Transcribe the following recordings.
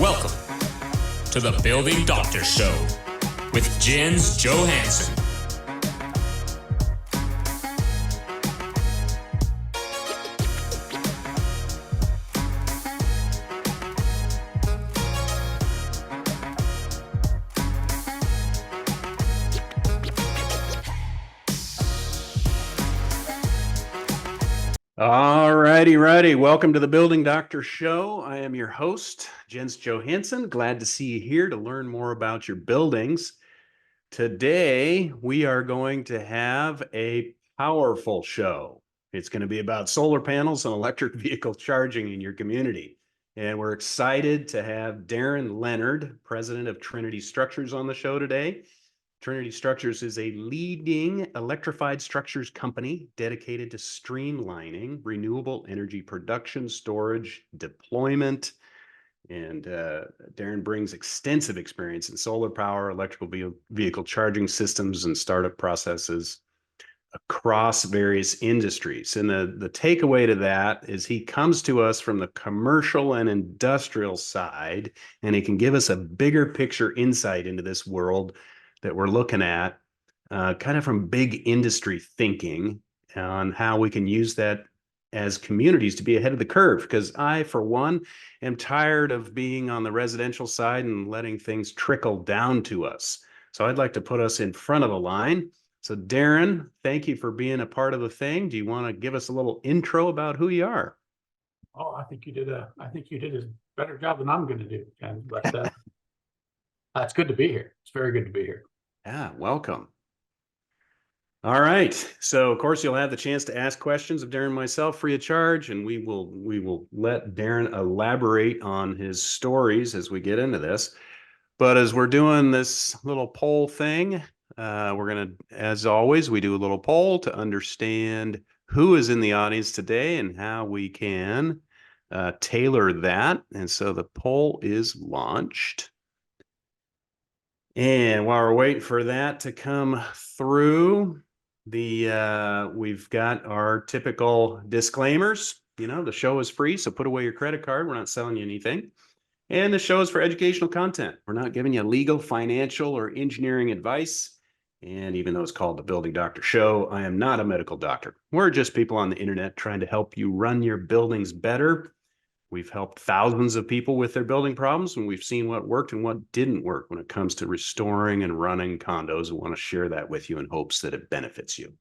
Welcome to the Building Doctor Show with Jens Johansson. Righty. Welcome to the Building Doctor Show. I am your host, Jens Johansson. Glad to see you here to learn more about your buildings. Today, we are going to have a powerful show. It's going to be about solar panels and electric vehicle charging in your community. And we're excited to have Darin Leonard, president of Trinity Structures, on the show today. Trinity Structures is a leading electrified structures company dedicated to streamlining renewable energy production, storage, deployment. And Darin brings extensive experience in solar power, electrical vehicle charging systems, and startup processes across various industries. And the takeaway to that is he comes to us from the commercial and industrial side, and he can give us a bigger picture insight into this world that we're looking at, kind of from big industry thinking on how we can use that as communities to be ahead of the curve. Because I, for one, am tired of being on the residential side and letting things trickle down to us. So I'd like to put us in front of the line. So Darin, thank you for being a part of the thing. Do you want to give us a little intro about who you are? Oh, I think you did a better job than I'm going to do, Ken. But it's good to be here. It's very good to be here. Yeah, welcome. All right. So of course you'll have the chance to ask questions of Darin and myself free of charge, and we will let Darin elaborate on his stories as we get into this. But as we're doing this little poll thing, we're gonna, as always, we do a little poll to understand who is in the audience today and how we can tailor that. And so the poll is launched. And while we're waiting for that to come through, we've got our typical disclaimers. You know, the show is free, so put away your credit card. We're not selling you anything. And the show is for educational content. We're not giving you legal, financial, or engineering advice. And even though it's called the Building Doctor Show, I am not a medical doctor. We're just people on the internet trying to help you run your buildings better. We've helped thousands of people with their building problems, and we've seen what worked and what didn't work when it comes to restoring and running condos. We want to share that with you in hopes that it benefits you.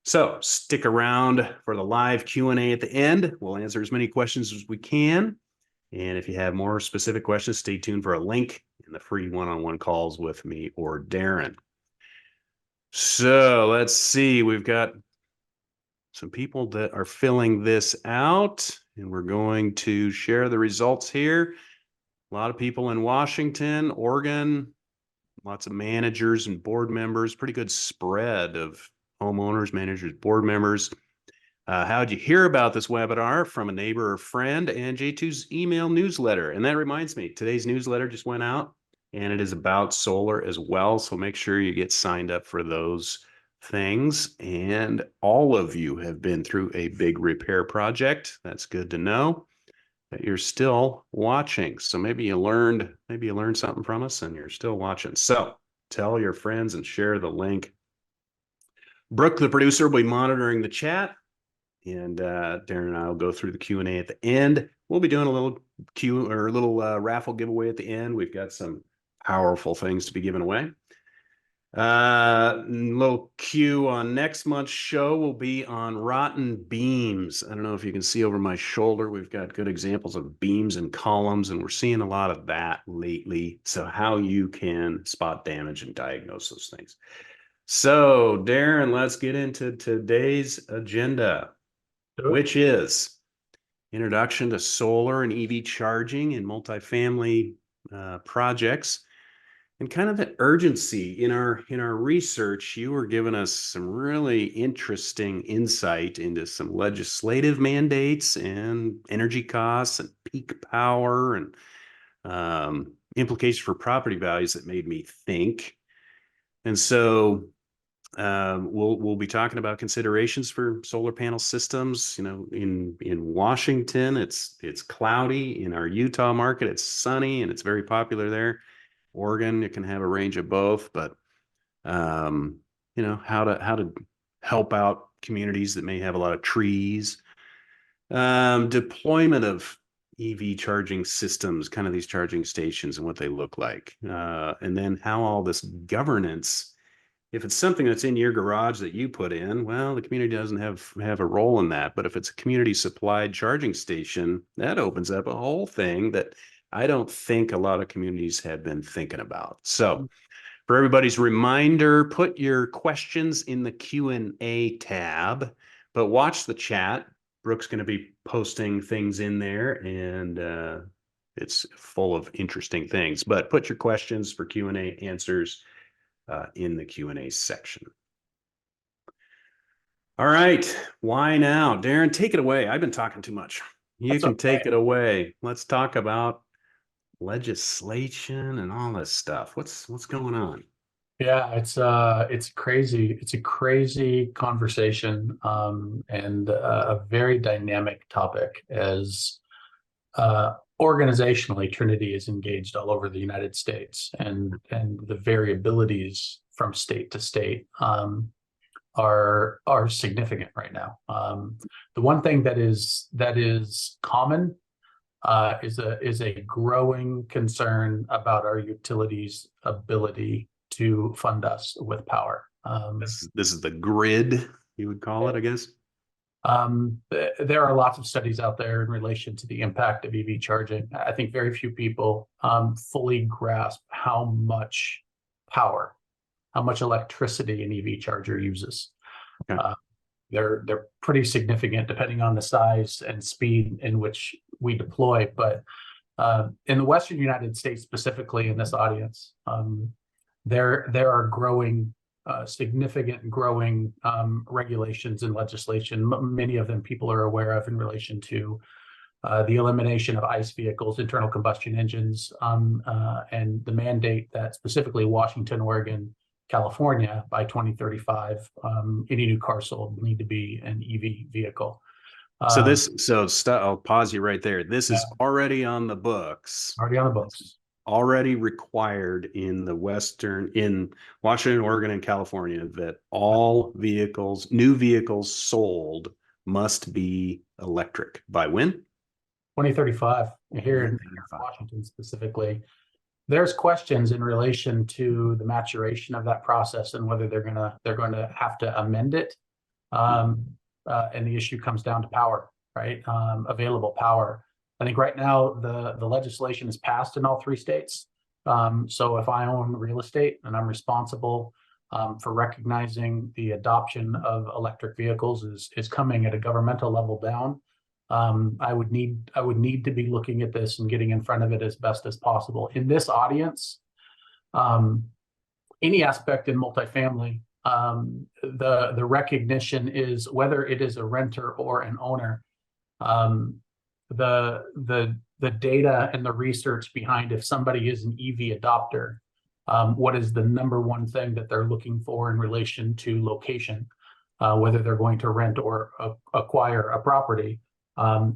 So stick around for the live Q&A at the end. We'll answer as many questions as we can. And if you have more specific questions, stay tuned for a link in the free one-on-one calls with me or Darin. So let's see. We've got some people that are filling this out, and we're going to share the results here. A lot of people in Washington, Oregon, lots of managers and board members, pretty good spread of homeowners, managers, board members. How'd you hear about this webinar? From a neighbor or friend, and J2's email newsletter. And that reminds me, today's newsletter just went out, and it is about solar as well. So make sure you get signed up for those things. And all of you have been through a big repair project. That's good to know that you're still watching. So maybe you learned something from us and you're still watching. So tell your friends and share the link. Brooke, the producer, will be monitoring the chat, and Darin and I will go through the Q&A at the end. We'll be doing a little raffle giveaway at the end. We've got some powerful things to be given away. Little cue on next month's show will be on rotten beams. I don't know if you can see over my shoulder. We've got good examples of beams and columns, and we're seeing a lot of that lately. So how you can spot damage and diagnose those things. So Darin, let's get into today's agenda, which is introduction to solar and EV charging in multifamily projects. And kind of the urgency in our research. You were giving us some really interesting insight into some legislative mandates and energy costs and peak power and implications for property values that made me think. And so We'll be talking about considerations for solar panel systems. You know, in Washington, it's cloudy. In our Utah market, it's sunny and it's very popular there. Oregon, it can have a range of both, but you know, how to help out communities that may have a lot of trees. Deployment of EV charging systems, kind of these charging stations and what they look like, and then how all this governance. If it's something that's in your garage that you put in, well, the community doesn't have a role in that. But if it's a community supplied charging station, that opens up a whole thing that I don't think a lot of communities have been thinking about. So for everybody's reminder, put your questions in the Q&A tab, but watch the chat. Brooke's going to be posting things in there, and it's full of interesting things. But put your questions for Q&A answers in the Q&A section. All right. Why now? Darin, take it away. I've been talking too much. You can take it away. Let's talk about legislation and all this stuff. What's going on? Yeah, it's crazy. It's a crazy conversation, and a very dynamic topic as organizationally, Trinity is engaged all over the United States, and the variabilities from state to state are significant right now. The one thing that is common is a growing concern about our utilities' ability to fund us with power. This is the grid, you would call it, I guess. There are lots of studies out there in relation to the impact of EV charging. I think very few people fully grasp how much power, how much electricity an EV charger uses. Okay. They're pretty significant depending on the size and speed in which we deploy. But in the Western United States, specifically in this audience, there are significant growing regulations and legislation. Many of them people are aware of in relation to the elimination of ICE vehicles, internal combustion engines, and the mandate that specifically Washington, Oregon, California, by 2035, any new car sold will need to be an EV vehicle. I'll pause you right there. This is already on the books. Already on the books. Already required in Washington, Oregon, and California that all vehicles, new vehicles sold must be electric. By when? 2035. Here in Washington specifically. There's questions in relation to the maturation of that process and whether they're going to have to amend it. And the issue comes down to power, right? Available power. I think right now the legislation is passed in all 3 states. So if I own real estate and I'm responsible for recognizing the adoption of electric vehicles is coming at a governmental level down, I would need to be looking at this and getting in front of it as best as possible. In this audience, any aspect in multifamily, the recognition is whether it is a renter or an owner. The data and the research behind if somebody is an EV adopter, what is the number one thing that they're looking for in relation to location, whether they're going to rent or acquire a property.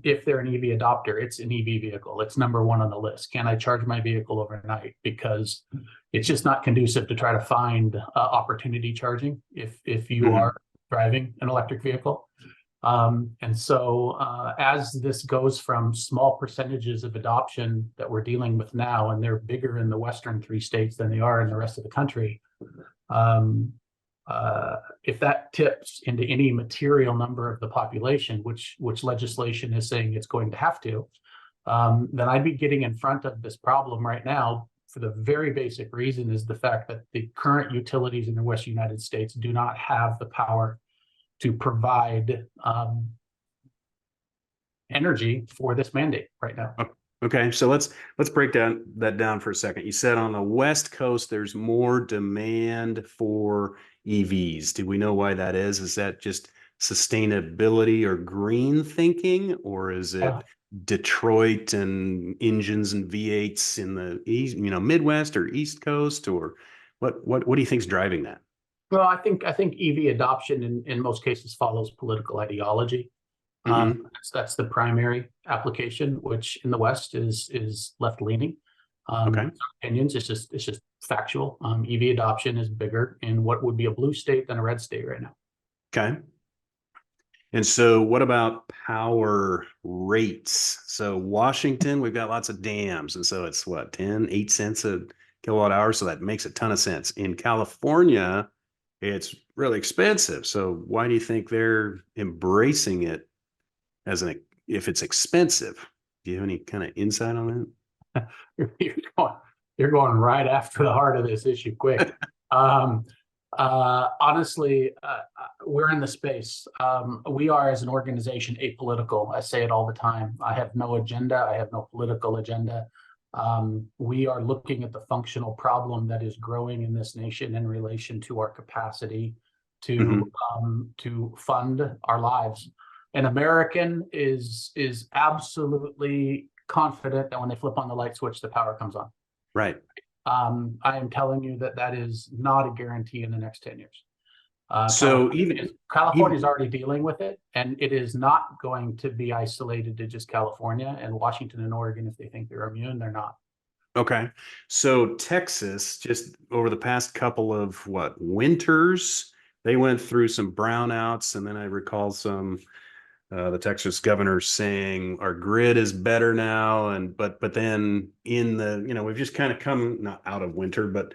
If they're an EV adopter, it's an EV vehicle. It's number one on the list. Can I charge my vehicle overnight? Because it's just not conducive to try to find opportunity charging if you are driving an electric vehicle. And so as this goes from small percentages of adoption that we're dealing with now, and they're bigger in the Western 3 states than they are in the rest of the country, if that tips into any material number of the population, which legislation is saying it's going to have to, then I'd be getting in front of this problem right now for the very basic reason is the fact that the current utilities in the Western United States do not have the power to provide energy for this mandate right now. Okay, so let's break that down for a second. You said on the West Coast there's more demand for EVs. Do we know why that is? Is that just sustainability or green thinking, or is it Detroit and engines and V8s in the East, Midwest or East Coast, or what do you think is driving that? Well, I think EV adoption in most cases follows political ideology. That's the primary application, which in the West is left leaning. Okay. Opinions, it's just factual. EV adoption is bigger in what would be a blue state than a red state right now. Okay. And so what about power rates? So Washington, we've got lots of dams. And so it's what, 8 cents a kilowatt hour. So that makes a ton of sense. In California, it's really expensive. So why do you think they're embracing it if it's expensive? Do you have any kind of insight on that? You're going right after the heart of this issue quick. Honestly, we're in the space. We are, as an organization, apolitical. I say it all the time. I have no agenda. I have no political agenda. We are looking at the functional problem that is growing in this nation in relation to our capacity to fund our lives. An American is absolutely confident that when they flip on the light switch, the power comes on. Right. I am telling you that is not a guarantee in the next 10 years. So California is already dealing with it, and it is not going to be isolated to just California. And Washington and Oregon, if they think they're immune, they're not. Okay. So Texas, just over the past couple of winters, they went through some brownouts, and then I recall the Texas governor saying our grid is better now, but then we've just kind of come not out of winter, but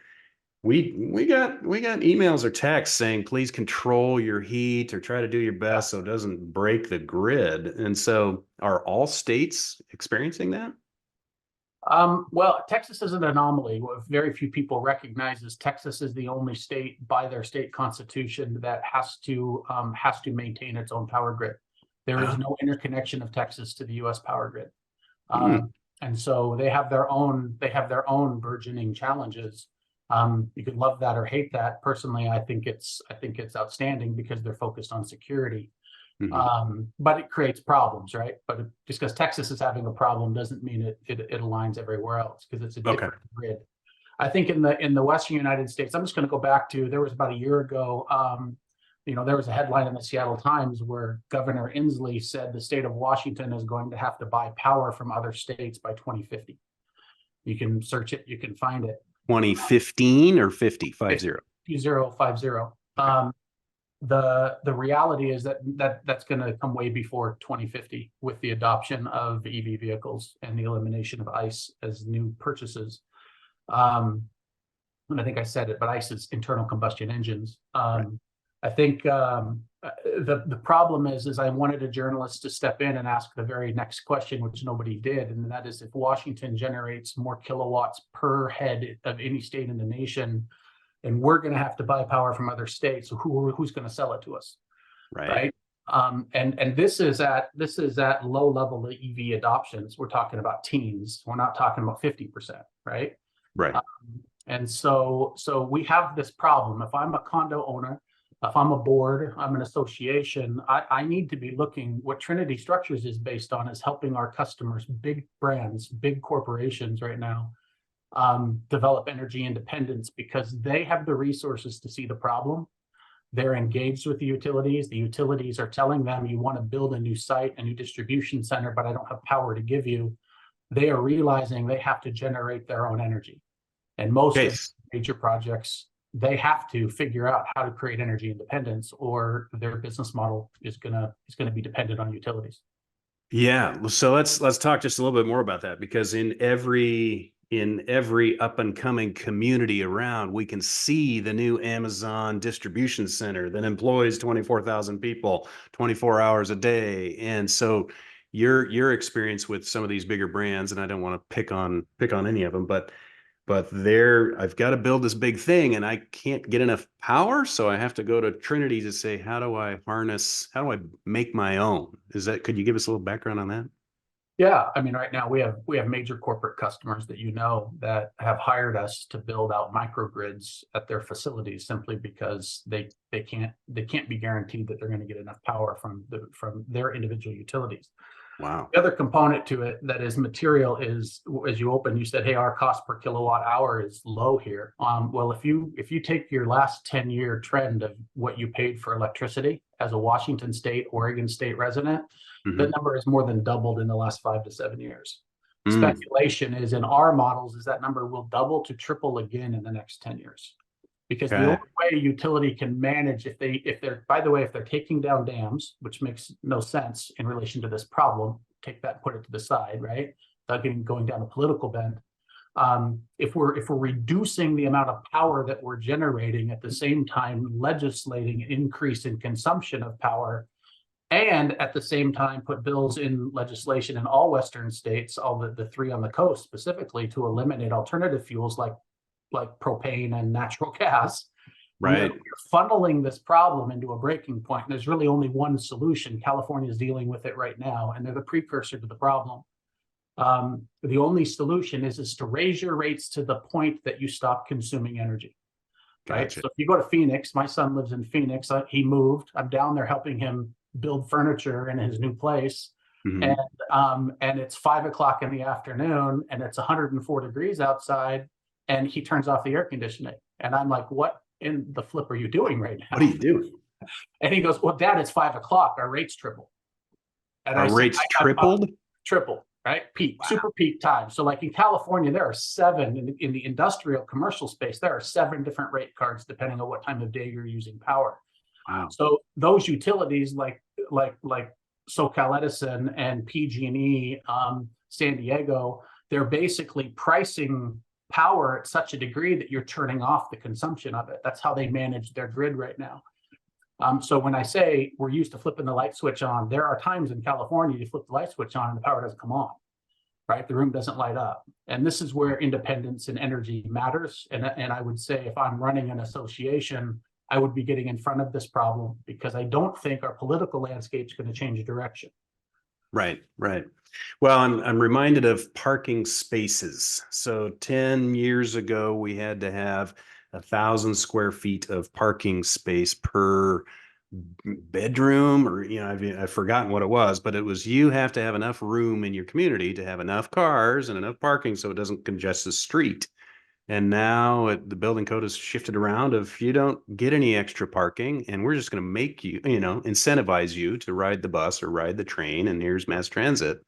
we got emails or texts saying please control your heat or try to do your best so it doesn't break the grid. And so are all states experiencing that? Well, Texas is an anomaly. What very few people recognize is Texas is the only state by their state constitution that has to maintain its own power grid. There is no interconnection of Texas to the U.S. power grid, and so they have their own burgeoning challenges. You could love that or hate that. Personally, I think it's outstanding because they're focused on security. But it creates problems, right? But just because Texas is having a problem doesn't mean it aligns everywhere else, because it's a different grid. I think in the Western United States, I'm just going to go back to, there was about a year ago. There was a headline in the Seattle Times where Governor Inslee said the state of Washington is going to have to buy power from other states by 2050. You can search it, you can find it. 2015 or 50? 50. 2050. The reality is that's going to come way before 2050 with the adoption of EV vehicles and the elimination of ICE as new purchases. And I think I said it, but ICE is internal combustion engines. Right. I think the problem is I wanted a journalist to step in and ask the very next question, which nobody did, and that is, if Washington generates more kilowatts per head of any state in the nation, and we're going to have to buy power from other states, so who's going to sell it to us, right? And this is at low level of EV adoptions. We're talking about teens. We're not talking about 50%, right? Right. And so we have this problem. If I'm a condo owner, if I'm a board, I'm an association, I need to be looking. What Trinity Structures is based on is helping our customers, big brands, big corporations right now, develop energy independence, because they have the resources to see the problem. They're engaged with the utilities. The utilities are telling them, you want to build a new site, a new distribution center, but I don't have power to give you. They are realizing they have to generate their own energy. And most of major projects, they have to figure out how to create energy independence, or their business model is gonna be dependent on utilities. Yeah. So let's talk just a little bit more about that, because in every up and coming community around, we can see the new Amazon distribution center that employs 24,000 people 24 hours a day. And so your experience with some of these bigger brands, and I don't want to pick on any of them, but I've got to build this big thing and I can't get enough power. So I have to go to Trinity to say, how do I make my own? Could you give us a little background on that? Yeah. I mean, right now we have major corporate customers that have hired us to build out microgrids at their facilities, simply because they can't be guaranteed that they're going to get enough power from their individual utilities. Wow. The other component to it that is material is, as you open, you said, hey, our cost per kilowatt hour is low here. Well, if you take your last 10-year trend of what you paid for electricity as a Washington State, Oregon State resident, that number has more than doubled in the last 5 to 7 years. Speculation is, in our models, is that number will double to triple again in the next 10 years. Because the only way a utility can manage, if they're, by the way, if they're taking down dams, which makes no sense in relation to this problem, take that and put it to the side, right? Without going down a political bend. If we're reducing the amount of power that we're generating at the same time legislating an increase in consumption of power, and at the same time put bills in legislation in all Western states, all the 3 on the coast specifically, to eliminate alternative fuels like propane and natural gas. Right. We're funneling this problem into a breaking point. There's really only one solution. California is dealing with it right now, and they're the precursor to the problem. The only solution is to raise your rates to the point that you stop consuming energy. Right. Gotcha. So if you go to Phoenix, my son lives in Phoenix. He moved. I'm down there helping him build furniture in his new place. And it's 5 o'clock in the afternoon, and it's 104 degrees outside. And he turns off the air conditioning. And I'm like, what in the flip are you doing right now? What are you doing? And he goes, well, Dad, it's 5 o'clock. Our rates tripled. And Our rates tripled? Tripled, right? Peak, super peak time. So like in California, there are 7, in the industrial commercial space, there are 7 different rate cards depending on what time of day you're using power. Wow. So those utilities like SoCal Edison and PG&E, San Diego, they're basically pricing power at such a degree that you're turning off the consumption of it. That's how they manage their grid right now. So when I say we're used to flipping the light switch on, there are times in California you flip the light switch on and the power doesn't come on, right? The room doesn't light up. And this is where independence in energy matters. And I would say if I'm running an association, I would be getting in front of this problem, because I don't think our political landscape is going to change direction. Right. Well, I'm reminded of parking spaces. So 10 years ago, we had to have 1,000 square feet of parking space per bedroom, or, I've forgotten what it was, but it was, you have to have enough room in your community to have enough cars and enough parking so it doesn't congest the street. And now the building code has shifted around. If you don't get any extra parking, and we're just going to make you, incentivize you to ride the bus or ride the train, and here's mass transit.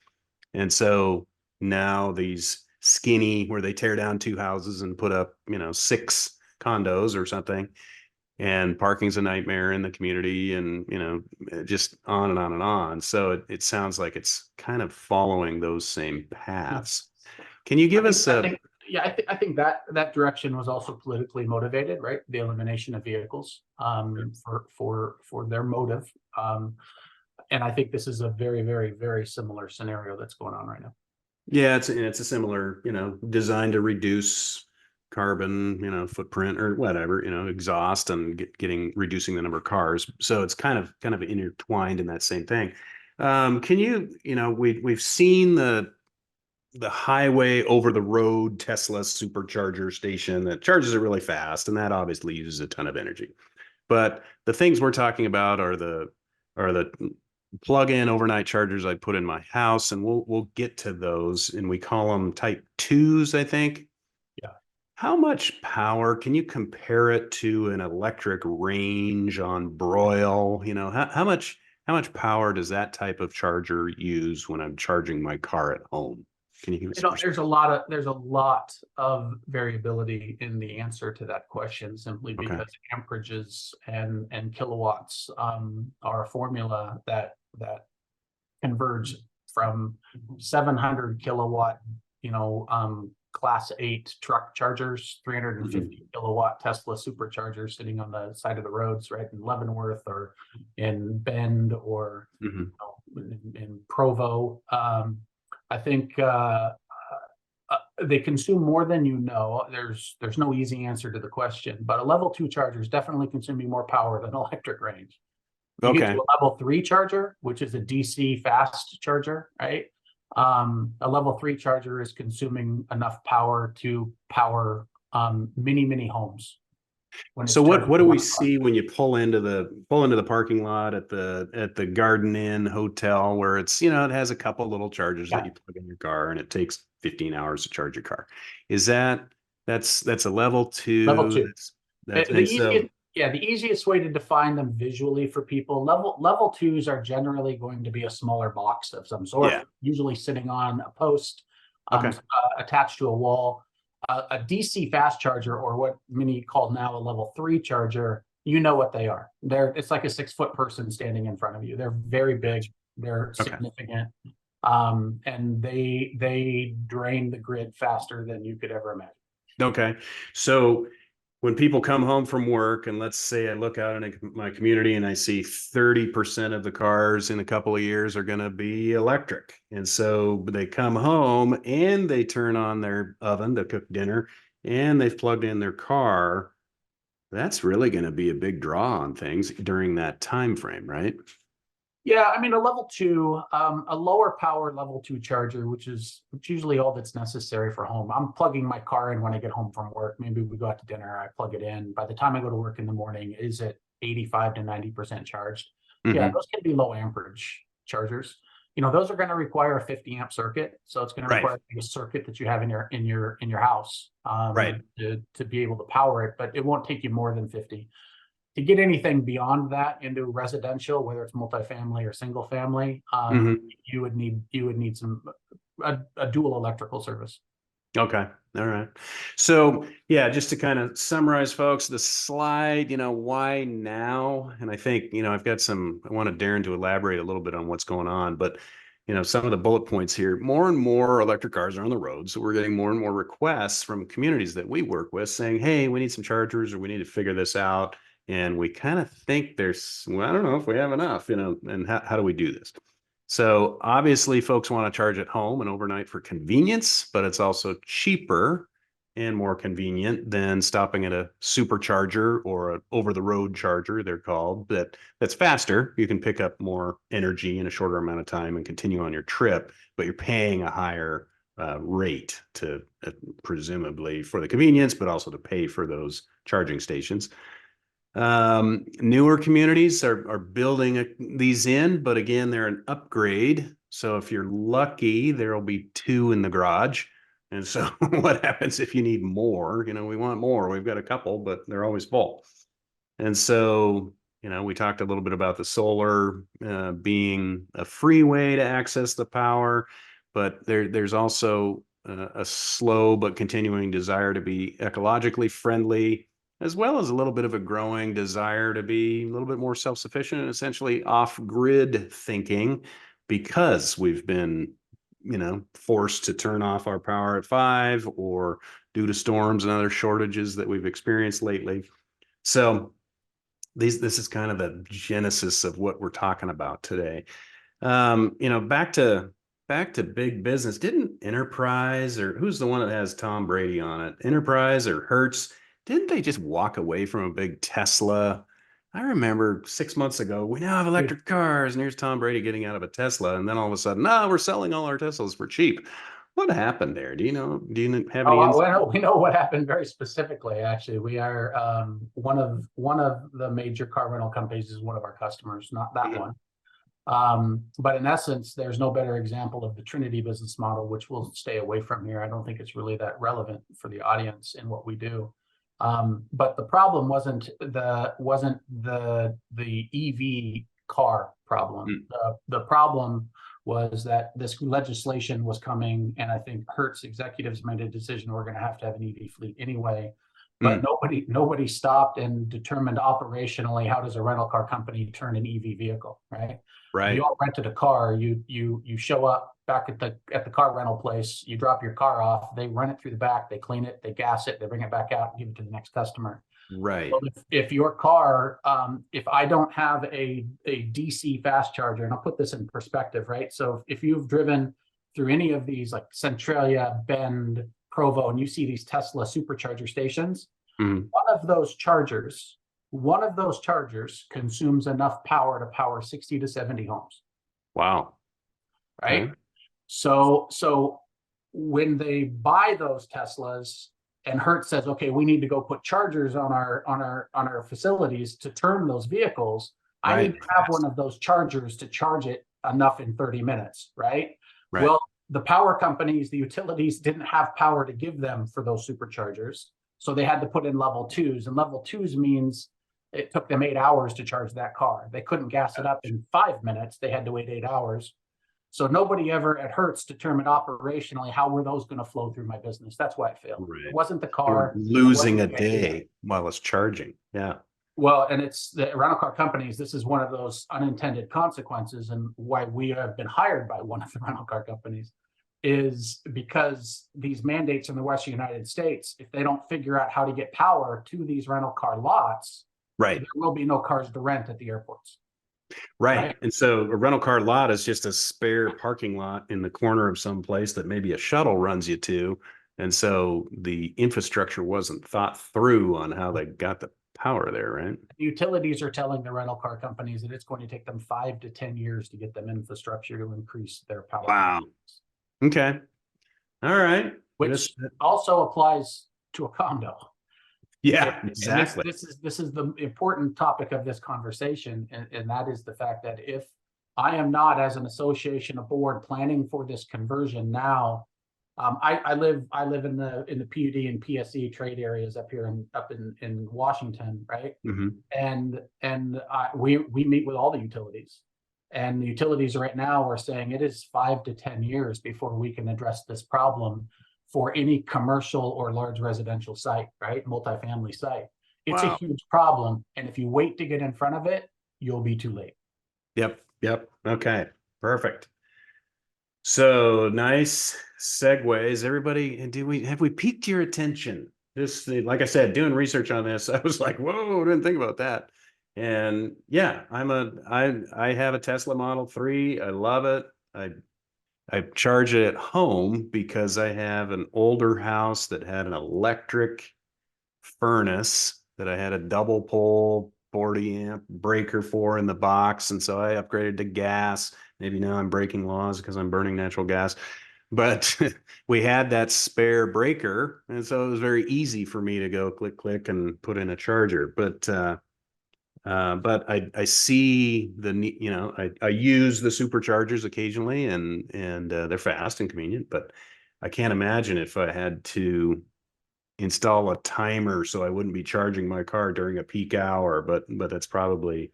And so now these skinny, where they tear down 2 houses and put up, 6 condos or something, and parking's a nightmare in the community, and, just on and on and on. So it sounds like it's kind of following those same paths. Can you give us a... I think that direction was also politically motivated, right? The elimination of vehicles for their motive. And I think this is a very, very, very similar scenario that's going on right now. Yeah, it's a similar, designed to reduce carbon, footprint or whatever, exhaust, and reducing the number of cars. So it's kind of intertwined in that same thing. Can you, we've seen the highway over the road Tesla supercharger station that charges it really fast, and that obviously uses a ton of energy. But the things we're talking about are the plug-in overnight chargers I put in my house, and we'll get to those, and we call them type 2s, I think. Yeah. How much power can you compare it to an electric range on broil? How much power does that type of charger use when I'm charging my car at home? Can you give us there's a lot of variability in the answer to that question, simply because amperages and kilowatts are a formula that converge from 700 kilowatt, class 8 truck chargers, 350 kilowatt Tesla superchargers sitting on the side of the roads, right, in Leavenworth or in Bend or in Provo. I think they consume more than you know. There's no easy answer to the question, but a level 2 charger is definitely consuming more power than electric range. You get to a level 3 charger, which is a DC fast charger, right? A level 3 charger is consuming enough power to power many homes. when it's So what charging do we one car. see when you pull into the parking lot at the Garden Inn Hotel, where it's, it has a couple little chargers that Yeah. you plug in your car and it takes 15 hours to charge your car. Is that's a level 2? Level 2. That's The and so the easiest way to define them visually for people, level 2s are generally going to be a smaller box of some sort, yeah. usually sitting on a post, Okay. attached to a wall. A DC fast charger, or what many call now a level 3 charger, you know what they are. It's like a 6-foot person standing in front of you. They're very big. They're Okay. significant. And they drain the grid faster than you could ever imagine. Okay. So when people come home from work, and let's say I look out in my community and I see 30% of the cars in a couple of years are going to be electric. And so they come home and they turn on their oven to cook dinner and they've plugged in their car. That's really going to be a big draw on things during that time frame, right? Yeah, I mean, a level 2, a lower power level 2 charger, which is usually all that's necessary for home. I'm plugging my car in when I get home from work. Maybe we go out to dinner, I plug it in. By the time I go to work in the morning, is it 85 to 90% charged? Yeah, those can be low amperage chargers. Those are going to require a 50 amp circuit. So it's going to require a circuit that you have in your house, to be able to power it, but it won't take you more than 50. To get anything beyond that into residential, whether it's multifamily or single family, you would need a dual electrical service. Okay. All right. So yeah, just to kind of summarize, folks, the slide, why now? And I think, I wanted Darin to elaborate a little bit on what's going on, but some of the bullet points here, more and more electric cars are on the road. So we're getting more and more requests from communities that we work with saying, hey, we need some chargers, or we need to figure this out. And we kind of think I don't know if we have enough, and how do we do this? So obviously folks want to charge at home and overnight for convenience, but it's also cheaper and more convenient than stopping at a supercharger or an over-the-road charger, they're called, that's faster. You can pick up more energy in a shorter amount of time and continue on your trip, but you're paying a higher rate to presumably for the convenience, but also to pay for those charging stations. Newer communities are building these in, but again, they're an upgrade. So if you're lucky, there'll be 2 in the garage. And so what happens if you need more? We want more. We've got a couple, but they're always full. And so, we talked a little bit about the solar being a free way to access the power, but there's also a slow but continuing desire to be ecologically friendly, as well as a little bit of a growing desire to be a little bit more self-sufficient and essentially off-grid thinking, because we've been, forced to turn off our power at 5 or due to storms and other shortages that we've experienced lately. So this is kind of the genesis of what we're talking about today. Back to big business. Didn't Enterprise, or who's the one that has Tom Brady on it? Enterprise or Hertz? Didn't they just walk away from a big Tesla? I remember 6 months ago, we now have electric cars, and here's Tom Brady getting out of a Tesla, and then all of a sudden, no, we're selling all our Teslas for cheap. What happened there? Do you have any insight? We know what happened very specifically. Actually, we are one of the major car rental companies is one of our customers, not that one. But in essence, there's no better example of the Trinity business model, which we'll stay away from here. I don't think it's really that relevant for the audience in what we do. But the problem wasn't the EV car problem. The problem was that this legislation was coming, and I think Hertz executives made a decision we're going to have an EV fleet anyway. But nobody stopped and determined operationally, how does a rental car company turn an EV vehicle, right? Right. You all rented a car, you show up back at the car rental place, you drop your car off, they run it through the back, they clean it, they gas it, they bring it back out and give it to the next customer. Right. So if your car, if I don't have a DC fast charger, and I'll put this in perspective, right? So if you've driven through any of these like Centralia, Bend, Provo, and you see these Tesla supercharger stations, one of those chargers consumes enough power to power 60 to 70 homes. Wow. Right. Okay. So when they buy those Teslas, and Hertz says, okay, we need to go put chargers on our facilities to turn those vehicles. I need to have one of those chargers to charge it enough in 30 minutes, right? Well, the power companies, the utilities didn't have power to give them for those superchargers. So they had to put in level 2s, and level 2s means it took them 8 hours to charge that car. They couldn't gas it up in 5 minutes. They had to wait 8 hours. So nobody ever at Hertz determined operationally how were those going to flow through my business. That's why it failed. It wasn't the car. Losing a day while it's charging. Yeah. Well, and it's the rental car companies. This is one of those unintended consequences, and why we have been hired by one of the rental car companies is because these mandates in the Western United States, if they don't figure out how to get power to these rental car lots, there will be no cars to rent at the airports. Right. And so a rental car lot is just a spare parking lot in the corner of some place that maybe a shuttle runs you to. And so the infrastructure wasn't thought through on how they got the power there, right? Utilities are telling the rental car companies that it's going to take them 5 to 10 years to get them infrastructure to increase their power. Wow. Okay. All right. Which also applies to a condo. Yeah, exactly. This is the important topic of this conversation, and that is the fact that if I am not, as an association, a board, planning for this conversion now, I live in the PUD and PSE trade areas up here in Washington, right? And we meet with all the utilities, and the utilities right now are saying it is 5 to 10 years before we can address this problem for any commercial or large residential site, right? Multifamily site. It's a huge problem. And if you wait to get in front of it, you'll be too late. Yep. Okay. Perfect. So nice segues. Everybody, have we piqued your attention? This, like I said, doing research on this, I was like, whoa, I didn't think about that. And yeah, I have a Tesla Model 3. I love it. I charge it at home because I have an older house that had an electric furnace that I had a double pole 40 amp breaker for in the box. And so I upgraded to gas. Maybe now I'm breaking laws because I'm burning natural gas. But we had that spare breaker. And so it was very easy for me to go click and put in a charger. But I see I use the superchargers occasionally, and they're fast and convenient, but I can't imagine if I had to install a timer so I wouldn't be charging my car during a peak hour, but that's probably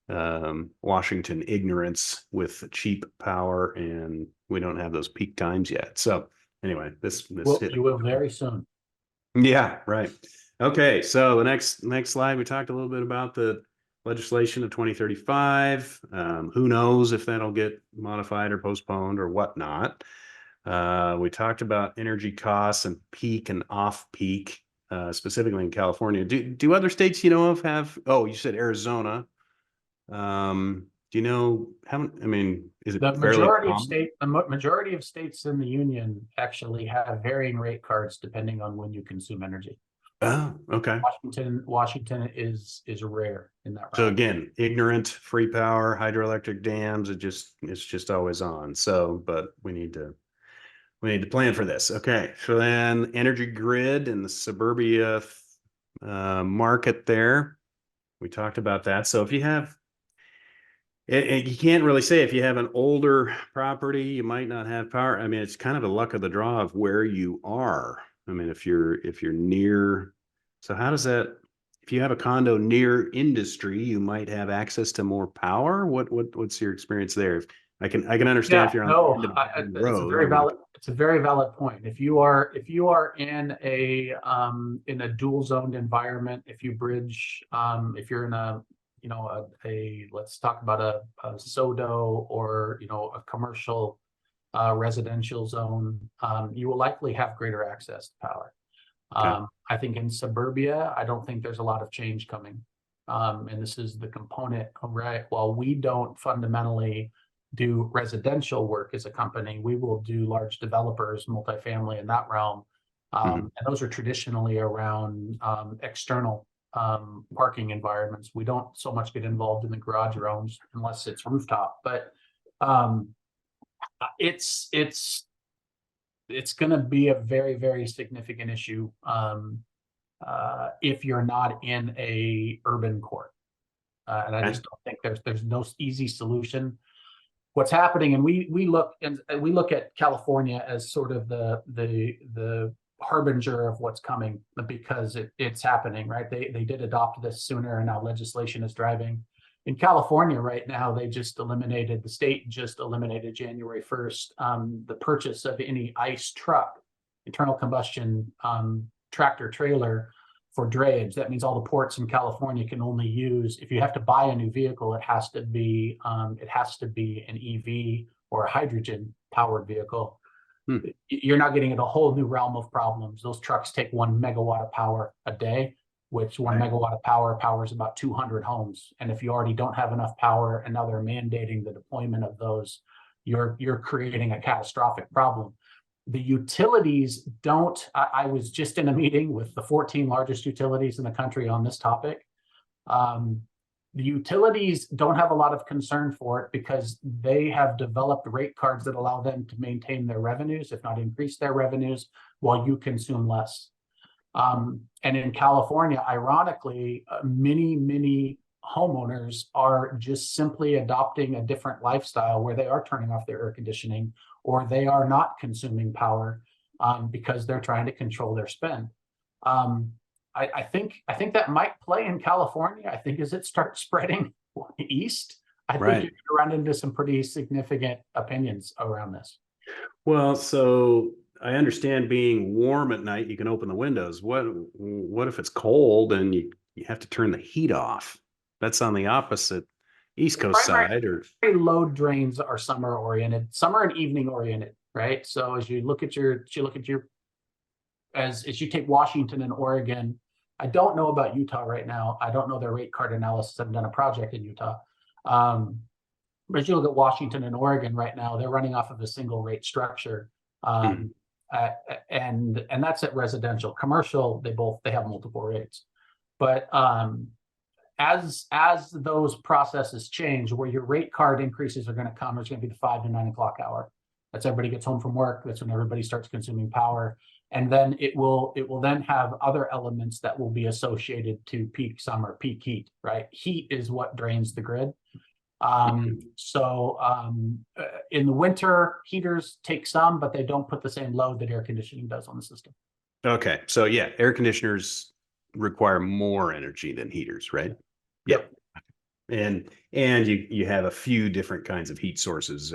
Washington ignorance with cheap power, and we don't have those peak times yet. So anyway, you will very soon. Yeah, right. Okay, so the next slide, we talked a little bit about the legislation of 2035. Who knows if that'll get modified or postponed or whatnot. We talked about energy costs and peak and off peak, specifically in California. Do other states you know of have? Oh, you said Arizona. Do you know how? I mean, is it the majority of states in the union actually have varying rate cards depending on when you consume energy. Oh, okay. Washington is rare in that. So again, ignorant, free power, hydroelectric dams. It's just always on. So, but we need to plan for this. Okay. So then energy grid and the suburbia market there. We talked about that. So if you have, you can't really say if you have an older property, you might not have power. I mean, it's kind of a luck of the draw of where you are. I mean, if you're near, so how does that, if you have a condo near industry, you might have access to more power. What's your experience there? I can understand if you're on the road. It's a very valid point. If you are in a dual zoned environment, if you bridge, if you're in a let's talk about a SODO or a commercial residential zone, you will likely have greater access to power. Okay. I think in suburbia, I don't think there's a lot of change coming. And this is the component, right? While we don't fundamentally do residential work as a company, we will do large developers, multifamily in that realm. And those are traditionally around external parking environments. We don't so much get involved in the garage realms unless it's rooftop, but it's it's going to be a very, very significant issue if you're not in a urban core. And I just don't think there's no easy solution. What's happening, and we look at California as sort of the harbinger of what's coming, because it's happening, right? They did adopt this sooner, and now legislation is driving. In California right now, the state just eliminated January 1st the purchase of any ICE truck, internal combustion tractor trailer, for drayage. That means all the ports in California can only use, if you have to buy a new vehicle, it has to be an EV or a hydrogen powered vehicle. You're not getting into a whole new realm of problems. Those trucks take 1 megawatt of power a day, which 1 megawatt of power powers about 200 homes. And if you already don't have enough power and now they're mandating the deployment of those, you're creating a catastrophic problem. The utilities don't, I was just in a meeting with the 14 largest utilities in the country on this topic. The utilities don't have a lot of concern for it because they have developed rate cards that allow them to maintain their revenues, if not increase their revenues, while you consume less. And in California, ironically, many homeowners are just simply adopting a different lifestyle where they are turning off their air conditioning, or they are not consuming power because they're trying to control their spend. I think that might play in California. I think as it starts spreading east, I think you're going to run into some pretty significant opinions around this. Well, so I understand being warm at night, you can open the windows. What if it's cold and you have to turn the heat off? That's on the opposite East Coast side. Or load drains are summer oriented, summer and evening oriented, right? So as you take Washington and Oregon, I don't know about Utah right now. I don't know their rate card analysis. I haven't done a project in Utah. But as you look at Washington and Oregon right now, they're running off of a single rate structure. And that's at residential. Commercial, they have multiple rates. But as those processes change, where your rate card increases are going to come, it's going to be the 5 to 9 o'clock hour. That's everybody gets home from work. That's when everybody starts consuming power. And then it will then have other elements that will be associated to peak summer, peak heat, right? Heat is what drains the grid. So in the winter, heaters take some, but they don't put the same load that air conditioning does on the system. Okay. So yeah, air conditioners require more energy than heaters, right? Yep. And you have a few different kinds of heat sources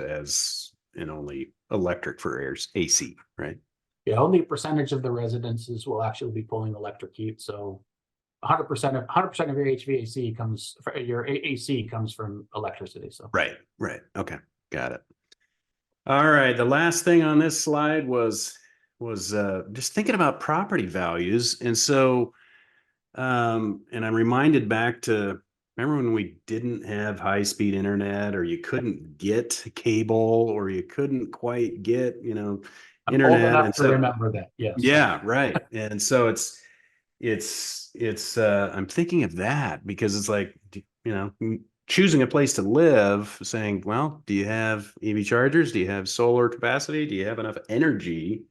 and only electric for AC, right? Yeah, only a percentage of the residences will actually be pulling electric heat. So 100% of your HVAC your AC comes from electricity. So right. Okay, got it. All right. The last thing on this slide was just thinking about property values, and so and I'm reminded back to, remember when we didn't have high-speed internet, or you couldn't get cable, or you couldn't quite get internet. I'm old enough to remember that. Yes. Yeah, right. And so it's I'm thinking of that because it's like, choosing a place to live, saying, well, do you have EV chargers? Do you have solar capacity? Do you have enough energy?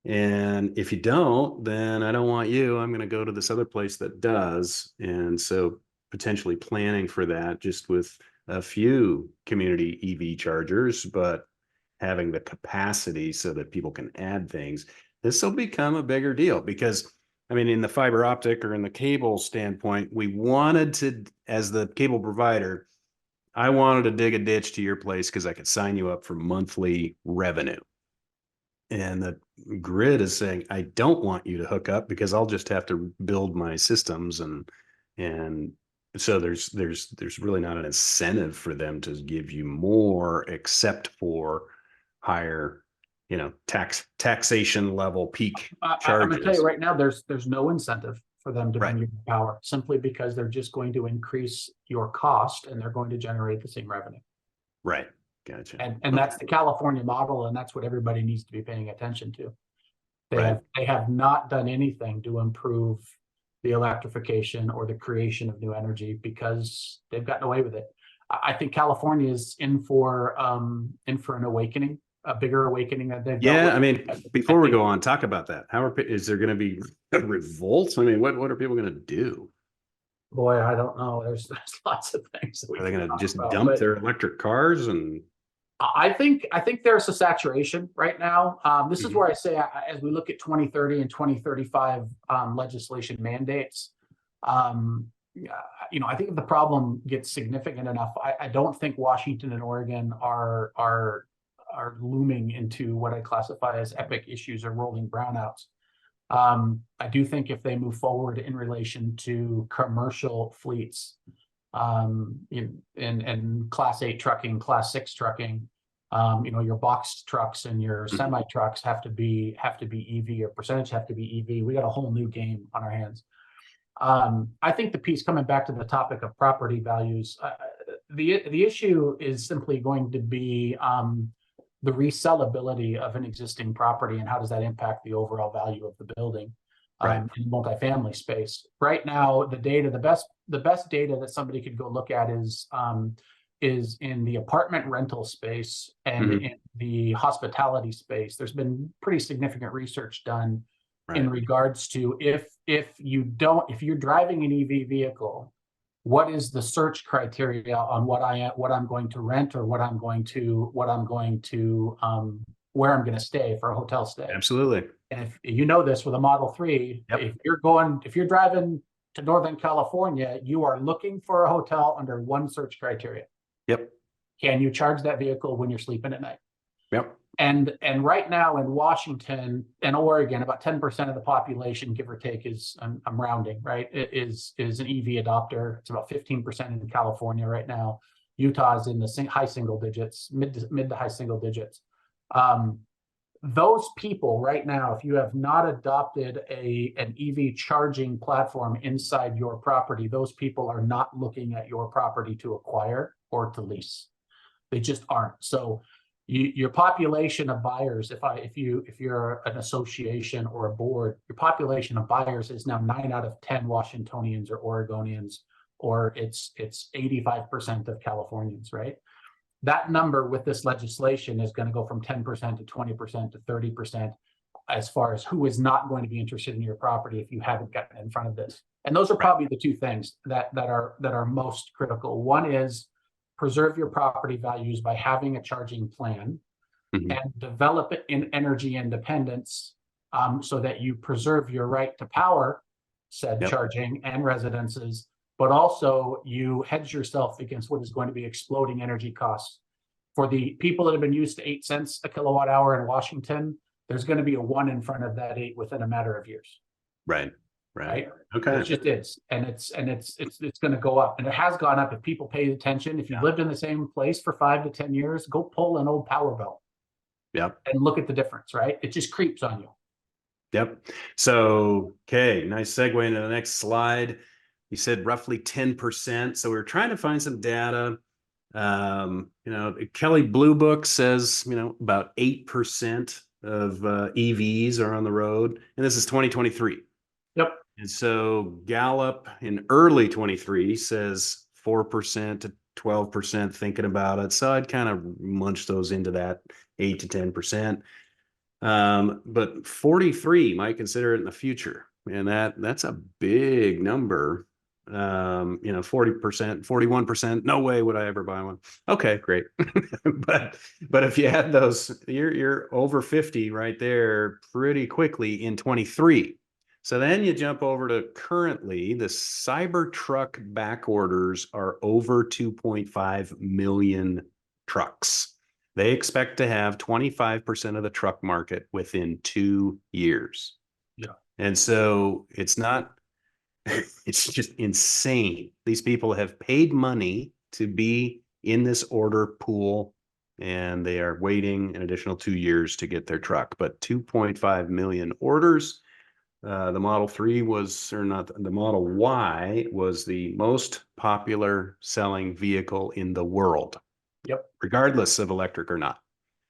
And if you don't, then I don't want you. I'm going to go to this other place that does. And so potentially planning for that, just with a few community EV chargers, but having the capacity so that people can add things. This will become a bigger deal because, I mean, in the fiber optic or in the cable standpoint, we wanted to, as the cable provider, I wanted to dig a ditch to your place because I could sign you up for monthly revenue. And the grid is saying, I don't want you to hook up because I'll just have to build my systems. And so there's really not an incentive for them to give you more, except for higher, taxation level peak charges. I'm going to tell you right now, there's no incentive for them to bring you power, simply because they're just going to increase your cost and they're going to generate the same revenue. Right. Gotcha. And that's the California model, and that's what everybody needs to be paying attention to. They have not done anything to improve the electrification or the creation of new energy because they've gotten away with it. I think California is in for an awakening. a bigger awakening that they've Yeah, dealt I with. mean, before we go on, talk about that. Is there going to be revolts? I mean, what are people going to do? Boy, I don't know. There's lots of things that we Are they can going to talk just about, dump but their electric cars? And I think there's a saturation right now. This is where I say, as we look at 2030 and 2035 legislation mandates, I think if the problem gets significant enough, I don't think Washington and Oregon are looming into what I classify as epic issues or rolling brownouts. I do think if they move forward in relation to commercial fleets, in Class 8 trucking, Class 6 trucking, your box trucks and your semi trucks have to be EV, or percentage have to be EV. We got a whole new game on our hands. I think the piece, coming back to the topic of property values, the issue is simply going to be the resellability of an existing property, and how does that impact the overall value of the building in multifamily space. Right now, the best data that somebody could go look at is in the apartment rental space and in the hospitality space. There's been pretty significant research done in regards to if you're driving an EV vehicle, what is the search criteria on what I'm going to rent, or where I'm going to stay for a hotel stay. absolutely. And if you know this with a Model 3, if you're driving to Northern California, you are looking for a hotel under one search criteria. Yep. Can you charge that vehicle when you're sleeping at night? Yep. And right now in Washington and Oregon, about 10% of the population, give or take, is I'm rounding, right, is an EV adopter. It's about 15% in California right now. Utah is in the high single digits, mid to high single digits. Those people right now, if you have not adopted an EV charging platform inside your property, those people are not looking at your property to acquire or to lease. They just aren't. So your population of buyers, if you're an association or a board, your population of buyers is now 9 out of 10 Washingtonians or Oregonians, or it's 85% of Californians, right? That number with this legislation is going to go from 10% to 20% to 30% as far as who is not going to be interested in your property if you haven't gotten in front of this. And those are probably the two things that are most critical. One is preserve your property values by having a charging plan and develop it in energy independence, so that you preserve your right to power said charging and residences, but also you hedge yourself against what is going to be exploding energy costs. For the people that have been used to 8 cents a kilowatt hour in Washington, there's going to be a 1 in front of that 8 within a matter of years. Right. Okay. It just is, and it's going to go up, and it has gone up if people pay attention. If you've lived in the same place for 5 to 10 years, go pull an old power bill. Yep. And look at the difference, right? It just creeps on you. Yep. So, okay, nice segue into the next slide. You said roughly 10%. So we're trying to find some data. Kelley Blue Book says, about 8% of EVs are on the road, and this is 2023. Yep. And so Gallup in early 23 says 4% to 12% thinking about it. So I'd kind of munch those into that 8 to 10%. But 43 might consider it in the future. And that's a big number. 40%, 41%, no way would I ever buy one. Okay, great. but if you had those, you're over 50 right there pretty quickly in 23. So then you jump over to currently, the Cybertruck back orders are over 2.5 million trucks. They expect to have 25% of the truck market within 2 years. Yeah. And so it's just insane. These people have paid money to be in this order pool, and they are waiting an additional 2 years to get their truck. But 2.5 million orders. The Model 3 the Model Y was the most popular selling vehicle in the world. Yep. Regardless of electric or not.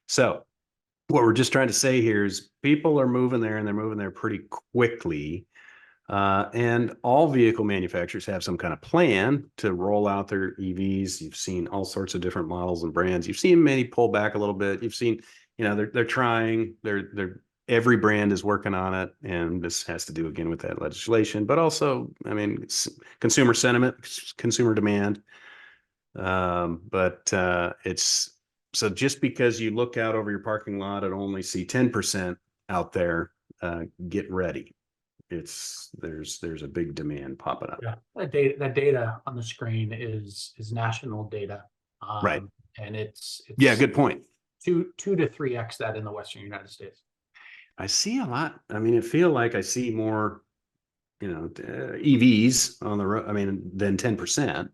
So what we're just trying to say here is people are moving there, and they're moving there pretty quickly. And all vehicle manufacturers have some kind of plan to roll out their EVs. You've seen all sorts of different models and brands. You've seen many pull back a little bit. You've seen they're trying, every brand is working on it, and this has to do again with that legislation, but also, I mean, it's consumer sentiment, consumer demand. But it's so just because you look out over your parking lot and only see 10% out there, get ready. There's a big demand popping up. Yeah, that data on the screen is national data. Right. And it's Yeah, good point. 2 to 3x that in the Western United States. I see a lot. I mean, it feel like I see more, EVs on the road, I mean, than 10%.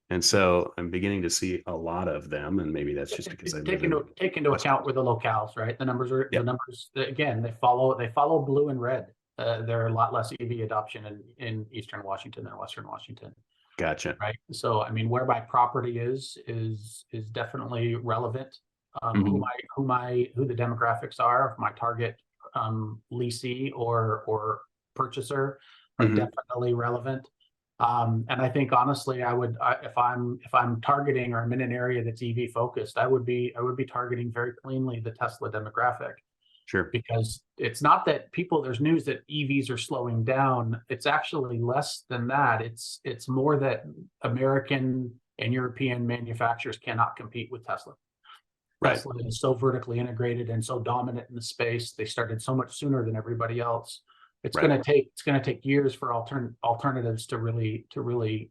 And so I'm beginning to see a lot of them, and maybe that's just because I take into account where the locales, right? The numbers are the numbers again. They follow blue and red. There are a lot less EV adoption in Eastern Washington than Western Washington. Gotcha. Right. So I mean, where my property is definitely relevant. Who the demographics are of my target leasee or purchaser are definitely relevant. And I think honestly, if I'm targeting, or I'm in an area that's EV focused, I would be targeting very cleanly the Tesla demographic. Sure. Because it's not that there's news that EVs are slowing down. It's actually less than that. It's more that American and European manufacturers cannot compete with Tesla. Right. Tesla is so vertically integrated and so dominant in the space. They started so much sooner than everybody else. It's going to take years for alternatives to really